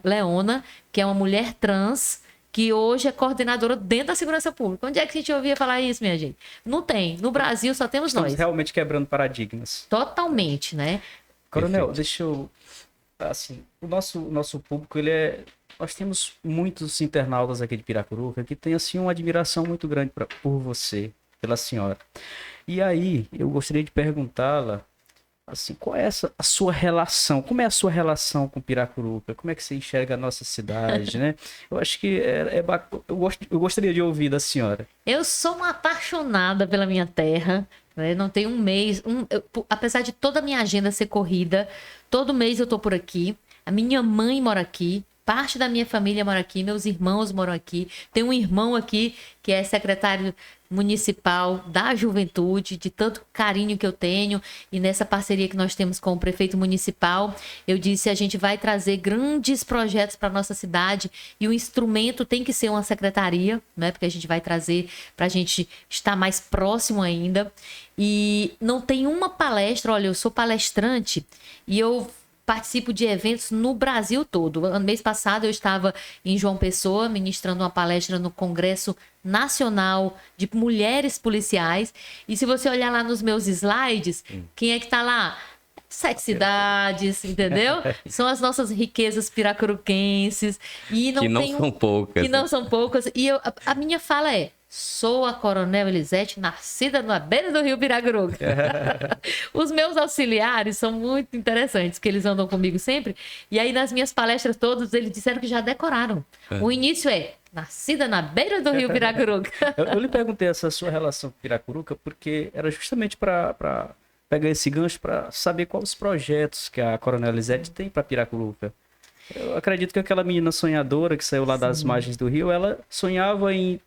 Leona, que é uma mulher trans, que hoje é coordenadora dentro da segurança pública. Onde é que a gente ouvia falar isso, minha gente? Não tem. No Brasil só temos nós. Estamos realmente quebrando paradigmas. Totalmente, né? Coronel, Perfeito. deixa eu... Assim, o nosso público, nós temos muitos internautas aqui de Piracuruca que têm, assim, uma admiração muito grande por você, pela senhora. E aí, eu gostaria de perguntá-la, assim, qual é a sua relação? Como é a sua relação com Piracuruca? Como é que você enxerga a nossa cidade, né? Eu acho que eu gostaria de ouvir da senhora. Eu sou uma apaixonada pela minha terra, né? Não tem um mês, apesar de toda a minha agenda ser corrida, todo mês eu tô por aqui. A minha mãe mora aqui, parte da minha família mora aqui, meus irmãos moram aqui. Tem um irmão aqui que é secretário municipal da juventude, de tanto carinho que eu tenho, e nessa parceria que nós temos com o prefeito municipal, eu disse, a gente vai trazer grandes projetos para nossa cidade, e o instrumento tem que ser uma secretaria, né? Porque a gente vai trazer para a gente estar mais próximo ainda. E não tem uma palestra, olha, eu sou palestrante e eu participo de eventos no Brasil todo. No mês passado eu estava em João Pessoa ministrando uma palestra no Congresso Nacional de Mulheres Policiais. E se você olhar lá nos meus slides, quem é que está lá? 7 cidades, entendeu? São as nossas riquezas piracuruquenses. E não Que não tem são poucas. Que não são poucas. E a minha fala é: sou a Coronel Elisete, nascida na beira do rio Piracuruca. Os meus auxiliares são muito interessantes, que eles andam comigo sempre. E aí, nas minhas palestras todas, eles disseram que já decoraram. O início é: nascida na beira do rio Piracuruca. Eu lhe perguntei essa sua relação com Piracuruca porque era justamente para pegar esse gancho para saber quais os projetos que a Coronel Elisete tem para Piracuruca. Eu acredito que aquela menina sonhadora que saiu lá das margens do rio, ela sonhava em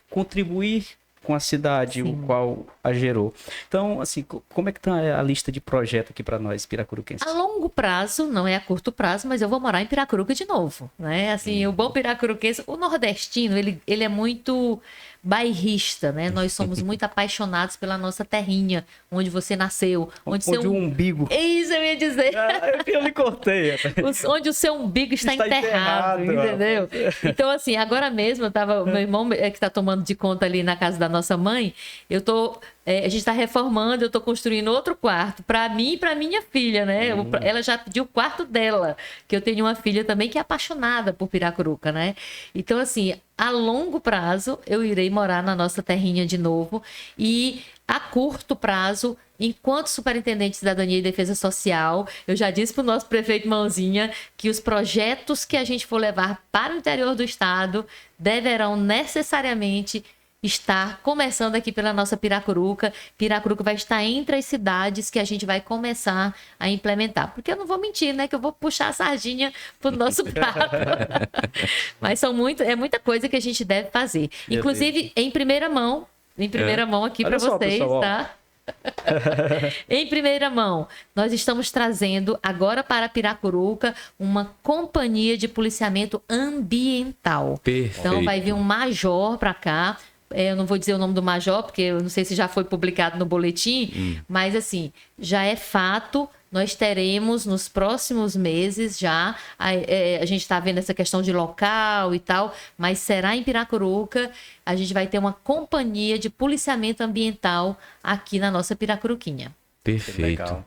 contribuir com a cidade, o qual a gerou. Então, assim, como é que tá a lista de projeto aqui para nós, piracuruquenses? A longo prazo, não é a curto prazo, mas eu vou morar em Piracuruca de novo, né? Assim, o bom piracuruquense, o nordestino, ele é muito bairrista, né? Nós somos muito apaixonados pela nossa terrinha, onde você nasceu, onde o umbigo. Isso eu ia dizer. Eu lhe cortei. Onde o seu umbigo está enterrado, enterrado, entendeu? Então, assim, agora mesmo, meu irmão que está tomando de conta ali na casa da nossa mãe, a gente está reformando, eu estou construindo outro quarto para mim e para minha filha, né? Ela já pediu o quarto dela, que eu tenho uma filha também que é apaixonada por Piracuruca, né? Então, assim, a longo prazo eu irei morar na nossa terrinha de novo, e a curto prazo, enquanto superintendente de Cidadania e Defesa Social, eu já disse para o nosso prefeito Mãozinha que os projetos que a gente for levar para o interior do estado deverão necessariamente estar começando aqui pela nossa Piracuruca. Piracuruca vai estar entre as cidades que a gente vai começar a implementar. Porque eu não vou mentir, né? Que eu vou puxar a sardinha pro nosso prato. Mas é muita coisa que a gente deve fazer. Meu Inclusive, Deus. em primeira mão aqui para Olha só, vocês, pessoal, ó. tá? Em primeira mão, nós estamos trazendo agora para Piracuruca uma companhia de policiamento ambiental. Perfeito. Então vai vir um major para cá. Eu não vou dizer o nome do major, porque eu não sei se já foi publicado no boletim, mas assim, já é fato. Nós teremos nos próximos meses já, a gente está vendo essa questão de local e tal, mas será em Piracuruca, a gente vai ter uma companhia de policiamento ambiental aqui na nossa Piracuruquinha. Perfeito. Legal.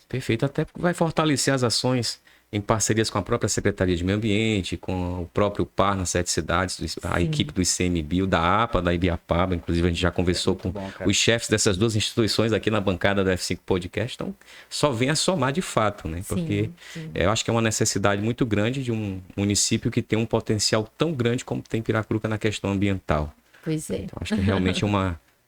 Perfeito. Até porque vai fortalecer as ações em parcerias com a própria Secretaria de Meio Ambiente, com o próprio PAR nas 7 cidades, a equipe do ICMBio, da APA, da Ibiapaba. Inclusive, a gente já conversou com bom, cara. os chefes dessas duas instituições aqui na bancada do F5 Podcast. Então, só vem a somar de fato, né? Porque eu acho que é uma necessidade muito grande de um município que tem um potencial tão grande como tem Piracuruca na questão ambiental. Pois é. Então, acho que realmente é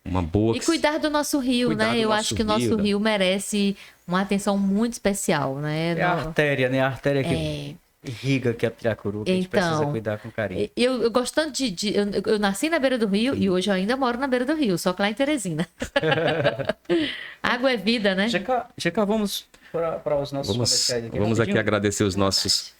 uma boa... E cuidar do nosso rio, Cuidar né? do Eu nosso acho que o nosso rio, né? rio merece uma atenção muito especial, né? É a artéria, né? A artéria que É. irriga aqui a Piracuru, que a gente precisa Então, cuidar com carinho. eu gosto tanto eu nasci na beira do rio e hoje eu ainda moro na beira do rio, só que lá em Teresina. Água é vida, né? GK, vamos para os nossos comerciais aqui. Vamos aqui rapidinho. agradecer os nossos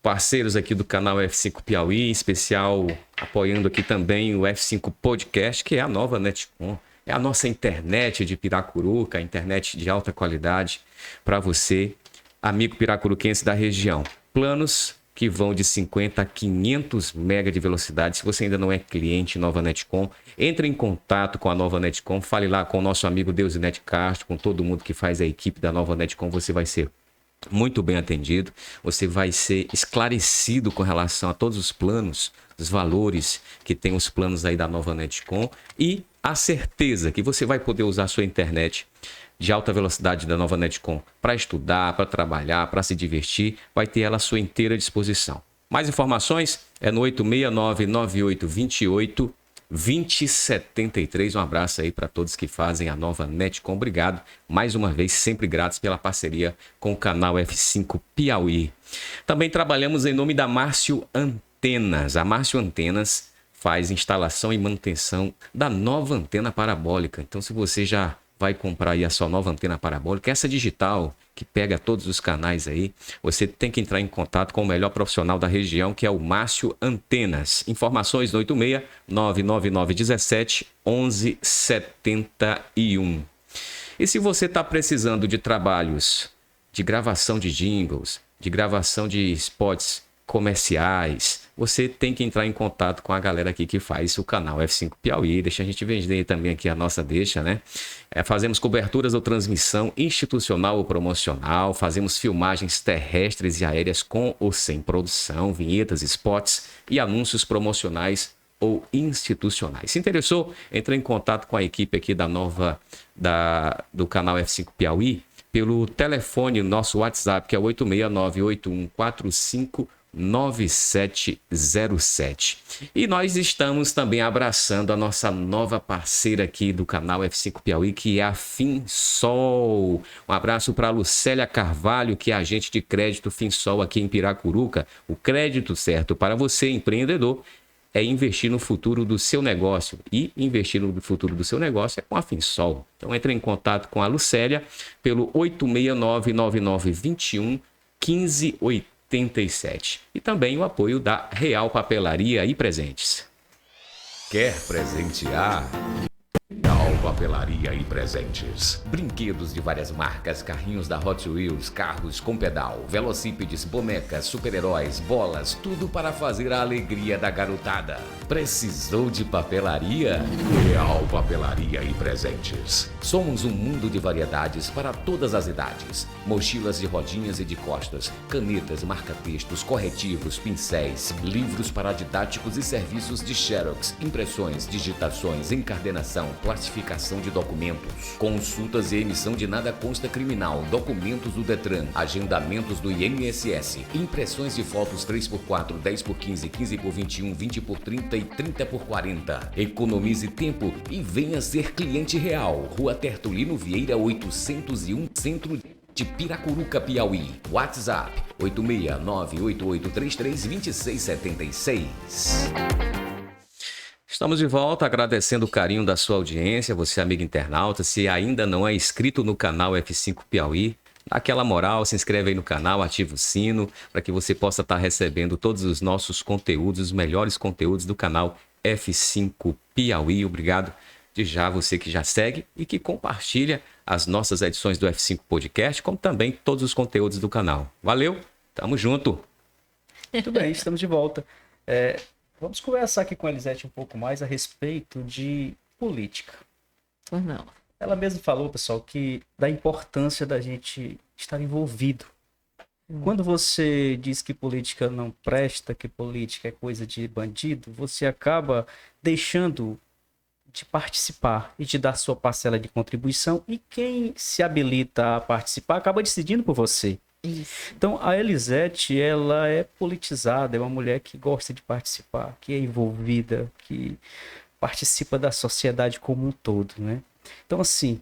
parceiros aqui do canal F5 Piauí, em especial apoiando aqui também o F5 Podcast, que é a nova Netcom. É a nossa internet de Piracuruca, a internet de alta qualidade para você, amigo piracuruquense da região. Planos que vão de 50 a 500 mega de velocidade. Se você ainda não é cliente Nova Netcom, entre em contato com a Nova Netcom, fale lá com o nosso amigo Deusinete Castro, com todo mundo que faz a equipe da Nova Netcom, você vai ser muito bem atendido, você vai ser esclarecido com relação a todos os planos, os valores que tem os planos aí da Nova Netcom e a certeza que você vai poder usar a sua internet de alta velocidade da Nova Netcom para estudar, para trabalhar, para se divertir, vai ter ela à sua inteira disposição. Mais informações é no 869-9828-2073. Um abraço aí para todos que fazem a Nova Netcom. Obrigado mais uma vez, sempre gratos pela parceria com o canal F5 Piauí. Também trabalhamos em nome da Márcio Antenas. A Márcio Antenas faz instalação e manutenção da nova antena parabólica. Então, se você já vai comprar aí a sua nova antena parabólica, essa digital que pega todos os canais aí, você tem que entrar em contato com o melhor profissional da região, que é o Márcio Antenas. Informações no 86-99917-1171. E se você está precisando de trabalhos de gravação de jingles, de gravação de spots comerciais, você tem que entrar em contato com a galera aqui que faz o canal F5 Piauí. Deixa a gente vender também aqui a nossa deixa, né? Fazemos coberturas ou transmissão institucional ou promocional, fazemos filmagens terrestres e aéreas com ou sem produção, vinhetas, spots e anúncios promocionais ou institucionais. Se interessou, entre em contato com a equipe aqui do canal F5 Piauí pelo telefone, nosso WhatsApp, que é o 869-8145-9707. E nós estamos também abraçando a nossa nova parceira aqui do canal F5 Piauí, que é a Finsol. Um abraço para a Lucélia Carvalho, que é agente de crédito Finsol aqui em Piracuruca. O crédito certo para você, empreendedor, é investir no futuro do seu negócio. E investir no futuro do seu negócio é com a Finsol. Então entre em contato com a Lucélia pelo 869-9921-1587. E também o apoio da Real Papelaria e Presentes. Quer presentear? Real Papelaria e Presentes. Brinquedos de várias marcas, carrinhos da Hot Wheels, carros com pedal, velocípedes, bonecas, super-heróis, bolas, tudo para fazer a alegria da garotada. Precisou de papelaria? Real Papelaria e Presentes. Somos um mundo de variedades para todas as idades. Mochilas de rodinhas e de costas, canetas, marca-textos, corretivos, pincéis, livros paradidáticos e serviços de xerox, impressões, digitações, encadernação, plastificação de documentos, consultas e emissão de nada consta criminal, documentos do Detran, agendamentos do INSS, impressões de fotos 3x4, 10x15, 15x21, 20x30 e 30x40. Economize tempo e venha ser cliente real. Rua Tertulino Vieira 801, Centro de Piracuruca, Piauí. WhatsApp 869-8833-2676. Estamos de volta agradecendo o carinho da sua audiência, você amigo internauta. Se ainda não é inscrito no canal F5 Piauí, dá aquela moral, se inscreve aí no canal, ativa o sino para que você possa estar recebendo todos os nossos conteúdos, os melhores conteúdos do canal F5 Piauí. Obrigado de já você que já segue e que compartilha as nossas edições do F5 Podcast, como também todos os conteúdos do canal. Valeu, tamo junto. Muito bem, estamos de volta. Vamos conversar aqui com a Elisete um pouco mais a respeito de política. Pois não. Ela mesma falou, pessoal, que da importância da gente estar envolvido. Quando você diz que política não presta, que política é coisa de bandido, você acaba deixando de participar e de dar sua parcela de contribuição, e quem se habilita a participar acaba decidindo por você. Isso. Então, a Elisete, ela é politizada, é uma mulher que gosta de participar, que é envolvida, que participa da sociedade como um todo, né? Então, assim,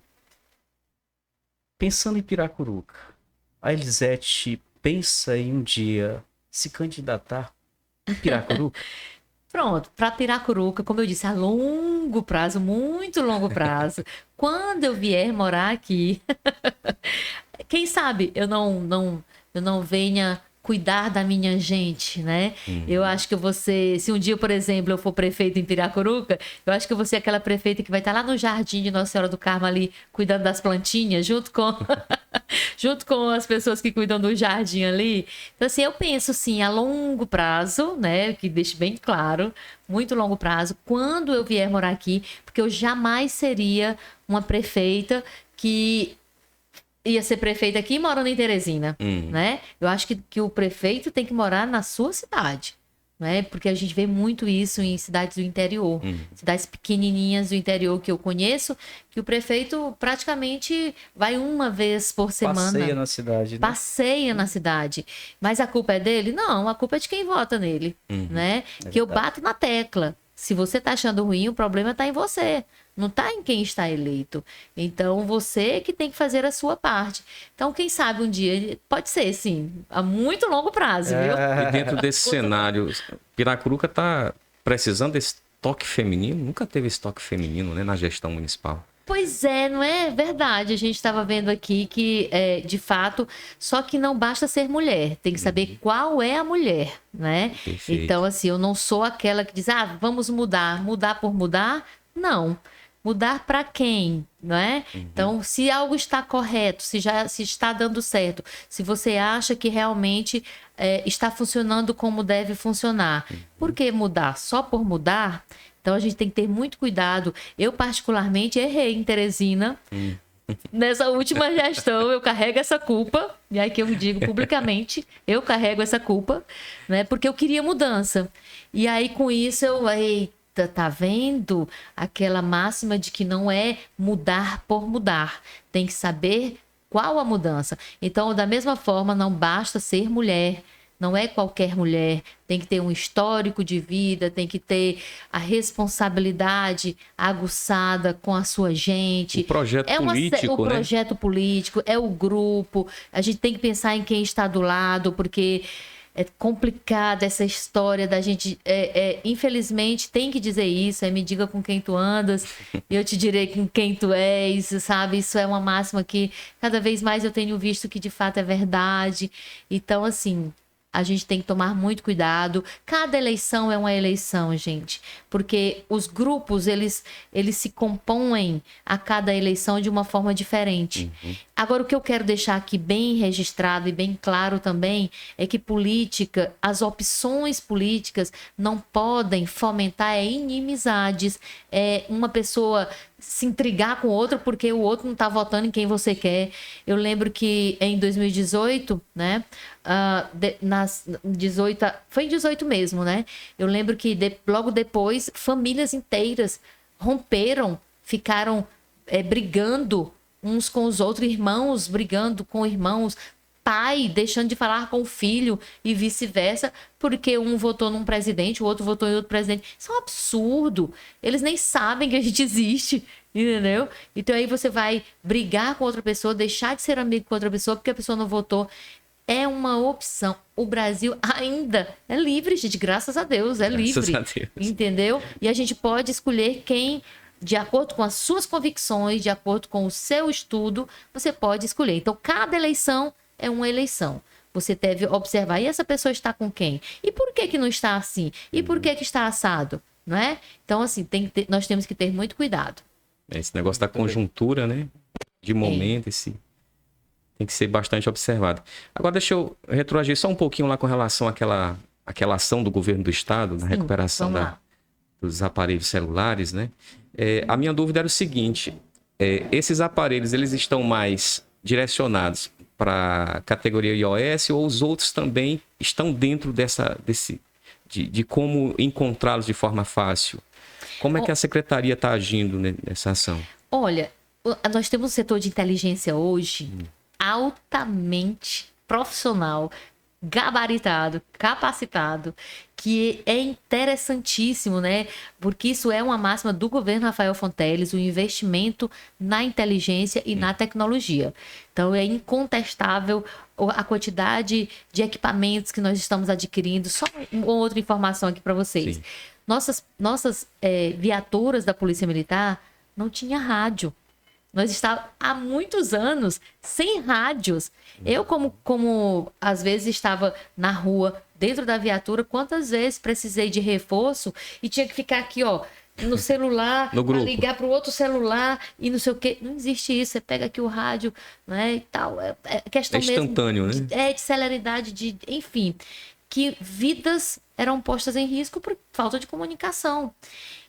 pensando em Piracuruca, a Elisete pensa em um dia se candidatar em Piracuruca? Pronto, para Piracuruca, como eu disse, a longo prazo, muito longo prazo. Quando eu vier morar aqui, quem sabe eu não venha cuidar da minha gente, né? Eu acho que você, se um dia, por exemplo, eu for prefeita em Piracuruca, eu acho que eu vou ser aquela prefeita que vai estar lá no jardim de Nossa Senhora do Carmo ali, cuidando das plantinhas, junto com junto com as pessoas que cuidam do jardim ali. Então, assim, eu penso, assim, a longo prazo, né? Que deixe bem claro, muito longo prazo, quando eu vier morar aqui, porque eu jamais seria uma prefeita que ia ser prefeita aqui morando em Teresina, né? Eu acho que o prefeito tem que morar na sua cidade, né? Porque a gente vê muito isso em cidades do interior, cidades pequenininhas do interior que eu conheço, que o prefeito praticamente vai uma vez por semana. Passeia na cidade, né? Passeia na cidade. Mas a culpa é dele? Não, a culpa é de quem vota nele, né? Que eu bato na tecla. Se você tá achando ruim, o problema tá em você. Não tá em quem está eleito. Então, você que tem que fazer a sua parte. Então, quem sabe um dia, pode ser, sim, a muito longo prazo, viu? E dentro desse cenário, Piracuruca tá precisando desse toque feminino? Nunca teve esse toque feminino, né, na gestão municipal. Pois é, não é verdade? A gente estava vendo aqui que, de fato, só que não basta ser mulher, tem que saber qual é a mulher, né? Perfeito. Então, assim, eu não sou aquela que diz, vamos mudar, mudar por mudar? Não. Mudar para quem, não é? Então, se algo está correto, se está dando certo, se você acha que realmente está funcionando como deve funcionar, por que mudar? Só por mudar? Então, a gente tem que ter muito cuidado. Eu, particularmente, errei em Teresina. Nessa última gestão, eu carrego essa culpa. E aí que eu digo publicamente, eu carrego essa culpa, né? Porque eu queria mudança. E aí, com isso, eita, tá vendo? Aquela máxima de que não é mudar por mudar. Tem que saber qual a mudança. Então, da mesma forma, não basta ser mulher. Não é qualquer mulher, tem que ter um histórico de vida, tem que ter a responsabilidade aguçada com a sua gente. O projeto político, o projeto político, é o grupo. A gente tem que pensar em quem está do lado, porque é complicada essa história da gente. Infelizmente, tem que dizer isso. Me diga com quem tu andas, eu te direi com quem tu és, sabe? Isso é uma máxima que cada vez mais eu tenho visto que de fato é verdade. Então, assim, a gente tem que tomar muito cuidado. Cada eleição é uma eleição, gente. Porque os grupos, eles se compõem a cada eleição de uma forma diferente. Agora, o que eu quero deixar aqui bem registrado e bem claro também é que política, as opções políticas não podem fomentar inimizades. Uma pessoa se intrigar com outra porque o outro não está votando em quem você quer. Eu lembro que em 2018, né? Foi em 18 mesmo, né? Eu lembro que logo depois, famílias inteiras romperam, ficaram brigando uns com os outros, irmãos brigando com irmãos, pai deixando de falar com o filho e vice-versa, porque um votou num presidente, o outro votou em outro presidente. Isso é um absurdo. Eles nem sabem que a gente existe, entendeu? Então aí você vai brigar com outra pessoa, deixar de ser amigo com outra pessoa porque a pessoa não votou. É uma opção. O Brasil ainda é livre, gente, graças a Deus, Graças livre. a Deus. Entendeu? E a gente pode escolher quem, de acordo com as suas convicções, de acordo com o seu estudo, você pode escolher. Então, cada eleição é uma eleição. Você deve observar, e essa pessoa está com quem? E por que não está assim? E por que está assado? Não é? Então, assim, nós temos que ter muito cuidado. Esse negócio da conjuntura, né? De momento, tem que ser bastante observado. Agora, deixa eu retroagir só um pouquinho lá com relação àquela ação do governo do estado, na recuperação dos aparelhos celulares, né? A minha dúvida era o seguinte, esses aparelhos, eles estão mais direcionados para a categoria iOS ou os outros também estão dentro de como encontrá-los de forma fácil? Como é que a secretaria está agindo nessa ação? Olha, nós temos um setor de inteligência hoje altamente profissional, gabaritado, capacitado, que é interessantíssimo, né? Porque isso é uma máxima do governo Rafael Fonteles, o investimento na inteligência e na tecnologia. Então, é incontestável a quantidade de equipamentos que nós estamos adquirindo. Só uma outra informação aqui para vocês. Sim. Nossas viaturas da Polícia Militar não tinha rádio. Nós estávamos há muitos anos sem rádios. Eu, como às vezes estava na rua, dentro da viatura, quantas vezes precisei de reforço e tinha que ficar aqui, ó, no celular, No grupo. pra ligar para o outro celular e não sei o quê. Não existe isso. Você pega aqui o rádio, né, e tal. É questão É instantâneo, mesmo né? de celeridade, enfim, que vidas eram postas em risco por falta de comunicação.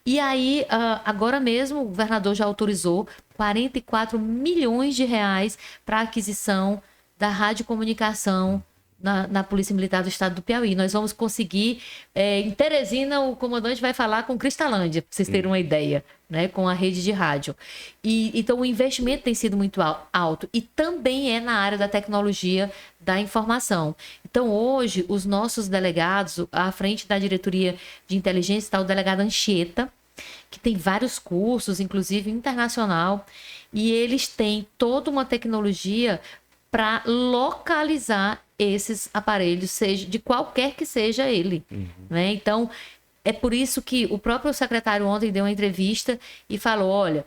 E aí, agora mesmo, o governador já autorizou 44 milhões de reais para a aquisição da radiocomunicação na Polícia Militar do Estado do Piauí. Nós vamos conseguir, em Teresina, o comandante vai falar com Cristalândia, para vocês terem uma ideia, né, com a rede de rádio. Então, o investimento tem sido muito alto e também é na área da tecnologia da informação. Então, hoje, os nossos delegados, à frente da diretoria de inteligência, está o delegado Anchieta, que tem vários cursos, inclusive internacional, e eles têm toda uma tecnologia para localizar esses aparelhos, seja de qualquer que seja ele, né? Então, é por isso que o próprio secretário ontem deu uma entrevista e falou, olha,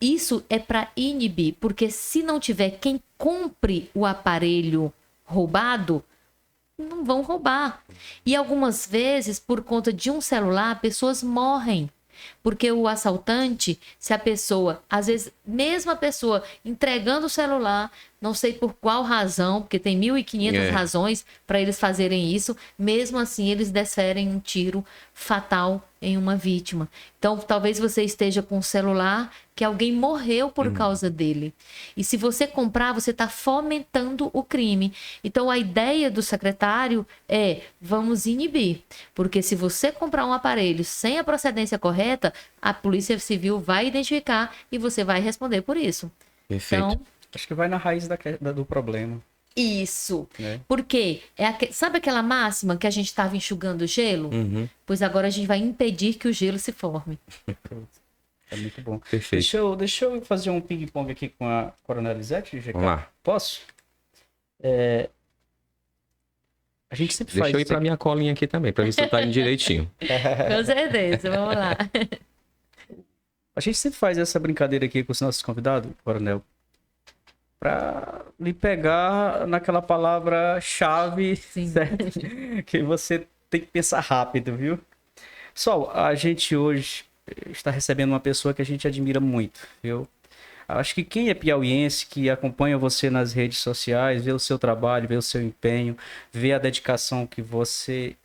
isso é para inibir, porque se não tiver quem compre o aparelho roubado, não vão roubar. E algumas vezes, por conta de um celular, pessoas morrem. Porque o assaltante, se a pessoa, às vezes, mesmo a pessoa entregando o celular, não sei por qual razão, porque tem 1.500 razões para eles fazerem isso, mesmo assim eles desferem um tiro fatal em uma vítima. Então, talvez você esteja com um celular que alguém morreu por causa dele. E se você comprar, você está fomentando o crime. Então, a ideia do secretário é, vamos inibir. Porque se você comprar um aparelho sem a procedência correta, a Polícia Civil vai identificar e você vai responder por isso. Perfeito. Então, Acho que vai na raiz do problema. isso. Né? Porque sabe aquela máxima que a gente estava enxugando gelo? Uhum. Pois agora a gente vai impedir que o gelo se forme. É muito bom. Perfeito. Deixa eu fazer um ping-pong aqui com a Coronel Lisete, GK. Vamos lá. Posso? A gente sempre faz Deixa eu ir isso pra minha colinha aqui também, pra ver se tu tá indo direitinho. Com certeza, vamos lá. A gente sempre faz essa brincadeira aqui com os nossos convidados, Coronel, para lhe pegar naquela palavra-chave, Sim. certo? Que você tem que pensar rápido, viu? Pessoal, a gente hoje está recebendo uma pessoa que a gente admira muito, viu? Acho que quem é piauiense, que acompanha você nas redes sociais, vê o seu trabalho, vê o seu empenho, vê a dedicação que você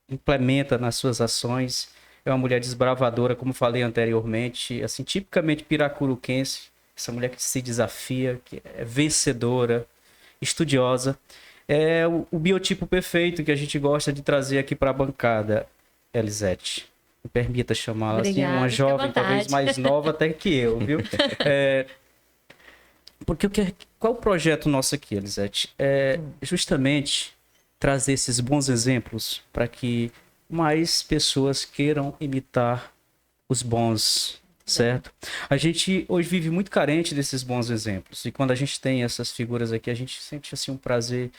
implementa nas suas ações, é uma mulher desbravadora, como falei anteriormente, assim, tipicamente piracuruquense, essa mulher que se desafia, que é vencedora, estudiosa. É o biotipo perfeito que a gente gosta de trazer aqui para a bancada, Elisete. Me permita chamá-la assim, Obrigada, uma fique à jovem, talvez vontade. mais nova até que eu, viu? Porque qual o projeto nosso aqui, Elisete? É justamente trazer esses bons exemplos para que mais pessoas queiram imitar os bons, certo? A gente hoje vive muito carente desses bons exemplos. E quando a gente tem essas figuras aqui, a gente sente assim um prazer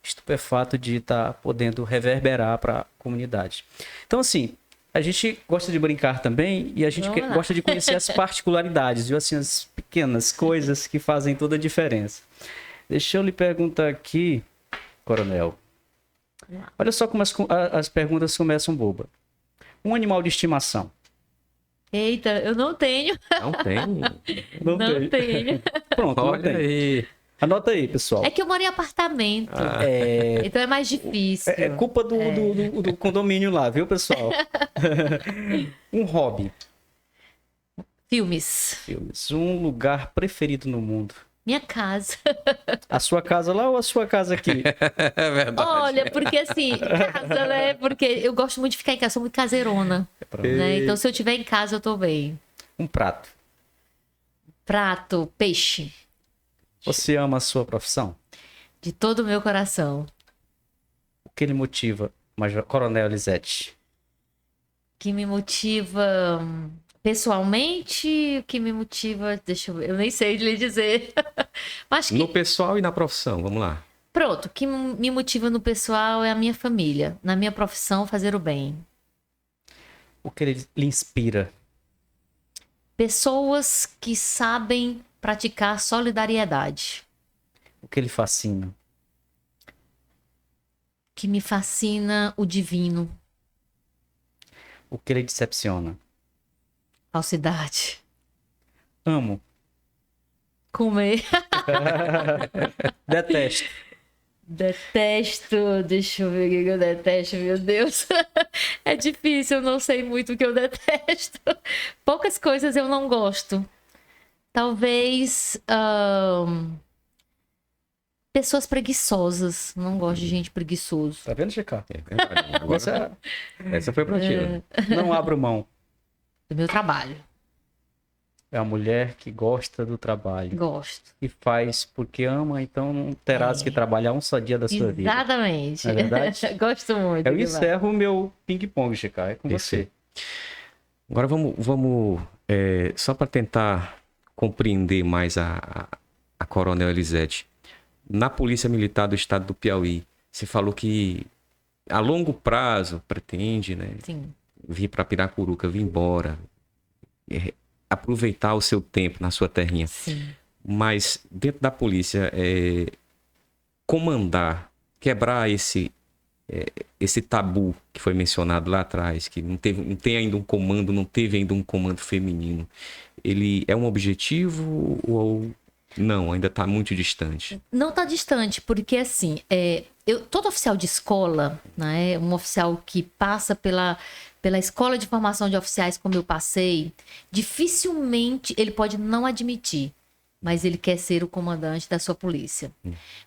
estupefato de estar podendo reverberar para a comunidade. Então, assim, a gente gosta de brincar também e a gente Vamos lá. gosta de conhecer as particularidades, viu? Assim, as pequenas coisas que fazem toda a diferença. Deixa eu lhe perguntar aqui, Coronel. Olha só como as perguntas começam boba. Um animal de estimação. Eita, eu não tenho. Não tem. Não tenho. Pronto, não Olha tem. aí. Anota aí, pessoal. É que eu moro em apartamento. Então é mais difícil. É culpa do condomínio lá, viu, pessoal? Um hobby. Filmes. Filmes. Um lugar preferido no mundo. Minha casa. A sua casa lá ou a sua casa aqui? É verdade. Olha, porque assim, casa, né? Porque eu gosto muito de ficar em casa, sou muito caseirona. Né? Então, se eu estiver em casa, eu tô bem. Um prato. Prato, peixe. Você ama a sua profissão? De todo o meu coração. que lhe motiva, Major Coronel Elisete? Que me motiva pessoalmente, o que me motiva, deixa eu ver, eu nem sei lhe dizer. Mas que, No pessoal e na profissão, vamos lá. pronto, o que me motiva no pessoal é a minha família, na minha profissão, fazer o bem. O que lhe inspira? Pessoas que sabem praticar solidariedade. O que lhe fascina? Que me fascina o divino, O que lhe decepciona? falsidade, Amo. comer. Detesto. Detesto, deixa eu ver o que eu detesto, meu Deus. É difícil, eu não sei muito o que eu detesto. Poucas coisas eu não gosto. Talvez pessoas preguiçosas. Não gosto de gente preguiçosa. Tá vendo, GK? É verdade. Agora, essa foi pra ti, né? Não abro mão. Do meu trabalho. É a mulher que gosta do trabalho. Gosto. E faz porque ama, então não terás que trabalhar um só dia da sua vida. Exatamente. Não é verdade? Gosto muito. Eu Guilherme. encerro o meu ping-pong, GK. É com você. Agora vamos só para tentar compreender mais a Coronel Elisete. Na Polícia Militar do Estado do Piauí, você falou que a longo prazo pretende, né, Sim. vir para Piracuruca, vir embora, aproveitar o seu tempo na sua terrinha. Sim. Mas dentro da polícia, comandar, quebrar esse tabu que foi mencionado lá atrás, que não tem ainda um comando, não teve ainda um comando feminino, ele é um objetivo ou não? Ainda está muito distante? Não está distante, porque assim, todo oficial de escola, né, um oficial que passa pela escola de formação de oficiais como eu passei, dificilmente ele pode não admitir, mas ele quer ser o comandante da sua polícia.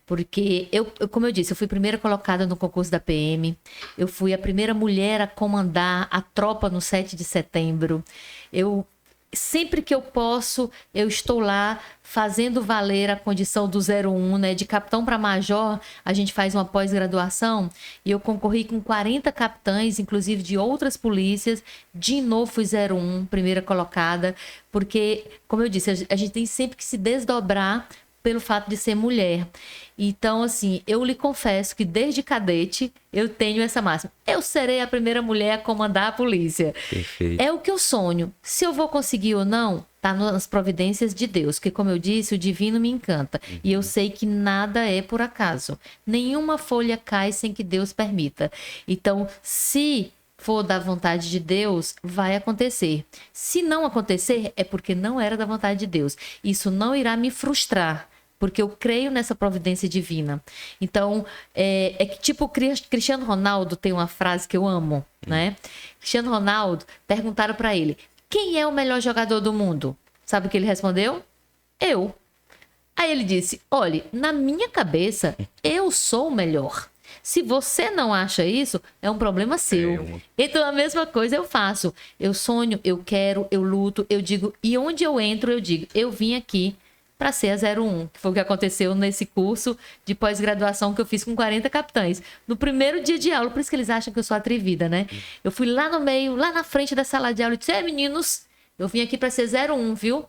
Porque como eu disse, eu fui primeira colocada no concurso da PM, eu fui a primeira mulher a comandar a tropa no 7 de setembro, sempre que eu posso, eu estou lá fazendo valer a condição do 01, né? De capitão para major, a gente faz uma pós-graduação e eu concorri com 40 capitães, inclusive de outras polícias. De novo fui 01, primeira colocada, porque, como eu disse, a gente tem sempre que se desdobrar pelo fato de ser mulher. Então, assim, eu lhe confesso que desde cadete eu tenho essa máxima. Eu serei a primeira mulher a comandar a polícia. Perfeito. É o que eu sonho. Se eu vou conseguir ou não, tá nas providências de Deus. Que, como eu disse, o divino me encanta. E eu sei que nada é por acaso. Nenhuma folha cai sem que Deus permita. Então, se for da vontade de Deus, vai acontecer. Se não acontecer, é porque não era da vontade de Deus. Isso não irá me frustrar, porque eu creio nessa providência divina. Então, é que tipo, Cristiano Ronaldo tem uma frase que eu amo, né? Cristiano Ronaldo, perguntaram para ele, quem é o melhor jogador do mundo? Sabe o que ele respondeu? Eu. Aí ele disse, olhe, na minha cabeça, eu sou o melhor. Se você não acha isso, é um problema seu. Então, a mesma coisa eu faço. Eu sonho, eu quero, eu luto, eu digo... E onde eu entro, eu digo... Eu vim aqui para ser a 01, que foi o que aconteceu nesse curso de pós-graduação que eu fiz com 40 capitães. No primeiro dia de aula, por isso que eles acham que eu sou atrevida, né? Eu fui lá no meio, lá na frente da sala de aula e disse, meninos, eu vim aqui para ser 01, viu?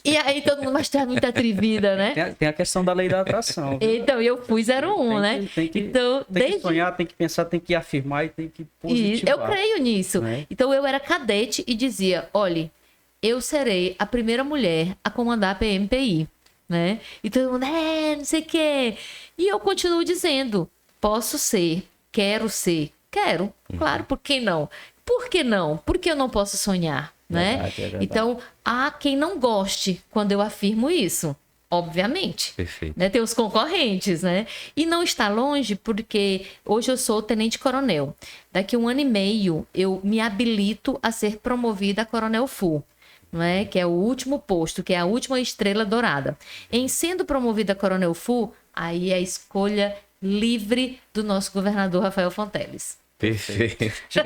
E aí todo mundo, mas tu é muito atrevida, né? Tem a questão da lei da atração. Viu? Então, eu fui 01, né? Tem que sonhar, tem que pensar, tem que afirmar e tem que positivar. Eu creio nisso. Né? Então, eu era cadete e dizia, olhe, eu serei a primeira mulher a comandar a PMPI, né? E todo mundo, não sei o quê. E eu continuo dizendo, posso ser, quero ser. Quero, claro, por que não? Por que não? Por que eu não posso sonhar? Né? Verdade. Então, há quem não goste quando eu afirmo isso, obviamente. Perfeito. Né? Tem os concorrentes, né? E não está longe porque hoje eu sou tenente-coronel. Daqui 1 ano e meio eu me habilito a ser promovida a coronel full, não é? Que é o último posto, que é a última estrela dourada. Em sendo promovida a coronel full, aí é a escolha livre do nosso governador Rafael Fonteles. Perfeito. Já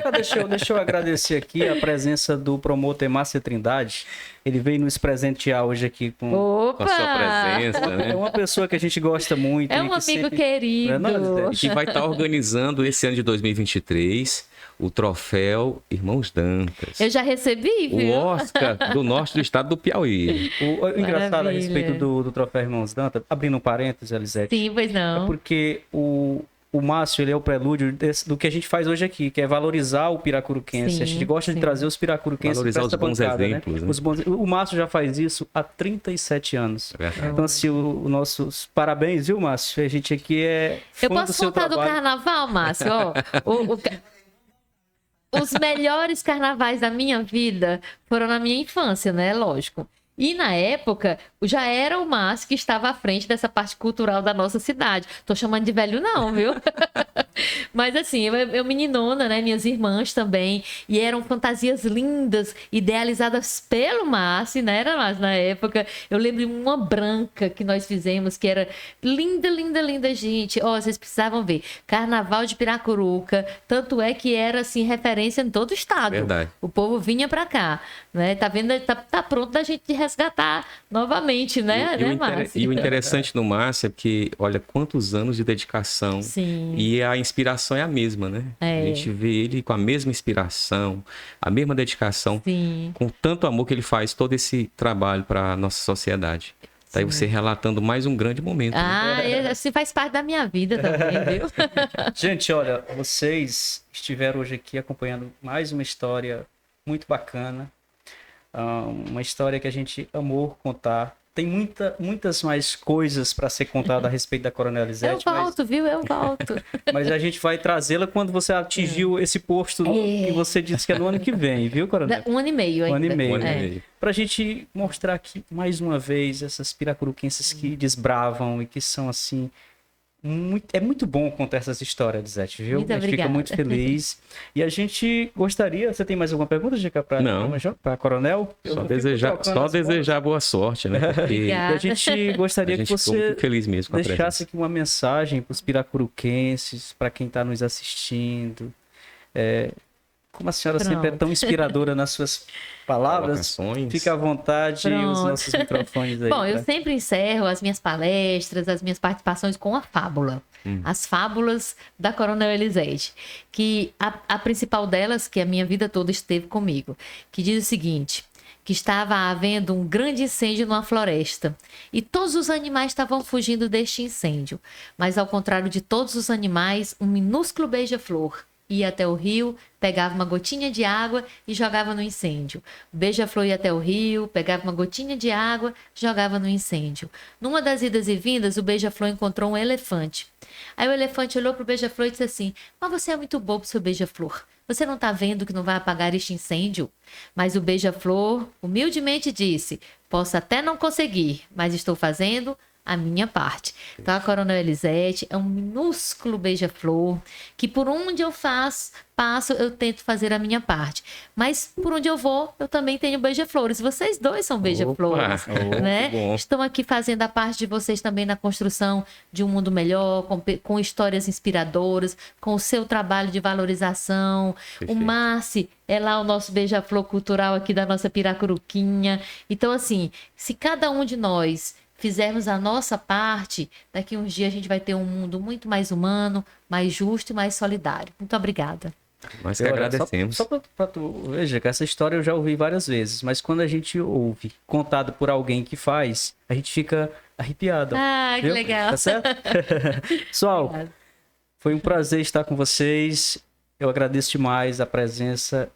deixa eu agradecer aqui a presença do promotor Márcio Trindade. Ele veio nos presentear hoje aqui com Opa! Com a sua presença, É né? uma pessoa que a gente gosta muito. É e um que amigo sempre... querido. Não é não, E que vai estar organizando esse ano de 2023 o troféu Irmãos Dantas. Eu já recebi, O viu? Oscar do norte do estado do Piauí. O engraçado a Maravilha. respeito do troféu Irmãos Dantas, abrindo um parênteses, Elisete, Sim, pois é não. porque o Márcio, ele é o prelúdio do que a gente faz hoje aqui, que é valorizar o piracuruquense. Sim, a gente gosta sim. de trazer os piracuruquenses Valorizar pra os essa bons bancada, exemplos, né? O Márcio já faz isso há 37 anos. É verdade. Então, assim, o nossos parabéns, viu, Márcio? A gente aqui é fã Eu do posso seu contar do trabalho. carnaval, Márcio? Ó, os melhores carnavais da minha vida foram na minha infância, né? Lógico. E na época, já era o Márcio que estava à frente dessa parte cultural da nossa cidade. Tô chamando de velho não, viu? Mas assim, eu meninona, né? Minhas irmãs também. E eram fantasias lindas, idealizadas pelo Márcio, né? Era Márcio na época. Eu lembro de uma branca que nós fizemos, que era linda, linda, linda, gente. Ó, vocês precisavam ver. Carnaval de Piracuruca. Tanto é que era, assim, referência em todo o estado. Verdade. O povo vinha pra cá, né? Tá vendo? Tá pronto da gente resgatar novamente, né? E o Né, inter- Márcio? e o interessante no Márcio é que, olha, quantos anos de dedicação. Sim. E a inspiração é a mesma, né? É. A gente vê ele com a mesma inspiração, a mesma dedicação, Sim. com tanto amor que ele faz todo esse trabalho para a nossa sociedade. Tá aí você relatando mais um grande momento. né? Ah, isso faz parte da minha vida também, viu? Gente, olha, vocês estiveram hoje aqui acompanhando mais uma história muito bacana. Uma história que a gente amou contar. Tem muitas mais coisas para ser contada a respeito da Coronel Eu Elisete, volto, viu? Eu volto. mas a gente vai trazê-la quando você atingiu esse posto que você disse que é no ano que vem, viu, Coronel? 1 ano e meio ainda. Um ano e meio. Um ano e É. meio. Pra gente mostrar aqui, mais uma vez, essas piracuruquenses que desbravam e que são, assim... É muito bom contar essas histórias, Elisete, viu? Muito A gente fica obrigada. muito feliz. E a gente gostaria... Você tem mais alguma pergunta, Dica, Não. para Coronel? Eu Só fico desejar, trocando só as desejar boa sorte, né? Porque E a Obrigada. gente a gostaria gente que ficou você muito feliz mesmo com a deixasse presença. aqui uma mensagem para os piracuruquenses, para quem está nos assistindo. Como a senhora sempre é Pronto. tão inspiradora nas suas palavras, Colocações. fica à vontade, os Pronto. nossos microfones aí. Bom, eu pra- sempre encerro as minhas palestras, as minhas participações com a fábula. As fábulas da Coronel Elisete. Que a principal delas, que a minha vida toda esteve comigo, que diz o seguinte: que estava havendo um grande incêndio numa floresta e todos os animais estavam fugindo deste incêndio. Mas, ao contrário de todos os animais, um minúsculo beija-flor ia até o rio, pegava uma gotinha de água e jogava no incêndio. O beija-flor ia até o rio, pegava uma gotinha de água, jogava no incêndio. Numa das idas e vindas, o beija-flor encontrou um elefante. Aí o elefante olhou para o beija-flor e disse assim: mas você é muito bobo, seu beija-flor. Você não está vendo que não vai apagar este incêndio? Mas o beija-flor humildemente disse: posso até não conseguir, mas estou fazendo a minha parte. Então, a Coronel Elisete é um minúsculo beija-flor que por onde eu passo, eu tento fazer a minha parte. Mas por onde eu vou, eu também tenho beija-flores. Vocês dois são beija-flores, Opa! né? Que bom. Estão aqui fazendo a parte de vocês também na construção de um mundo melhor, com histórias inspiradoras, com o seu trabalho de valorização. Perfeito. O Márcio é lá o nosso beija-flor cultural aqui da nossa Piracuruquinha. Então, assim, se cada um de nós fizermos a nossa parte, daqui uns dias a gente vai ter um mundo muito mais humano, mais justo e mais solidário. Muito obrigada. Nós que Olha, agradecemos. Só pra tu veja que essa história eu já ouvi várias vezes, mas quando a gente ouve contado por alguém que faz, a gente fica arrepiado. Ah, que viu? legal. Tá certo? Pessoal, Obrigada. foi um prazer estar com vocês. Eu agradeço demais a presença,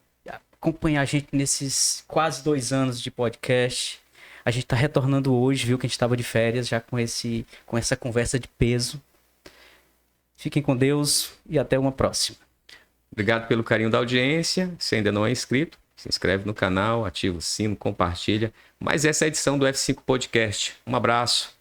acompanhar a gente nesses quase 2 anos de podcast. A gente tá retornando hoje, viu que a gente estava de férias já com essa conversa de peso. Fiquem com Deus e até uma próxima. Obrigado pelo carinho da audiência. Se ainda não é inscrito, se inscreve no canal, ativa o sino, compartilha. Mas essa é a edição do F5 Podcast. Um abraço.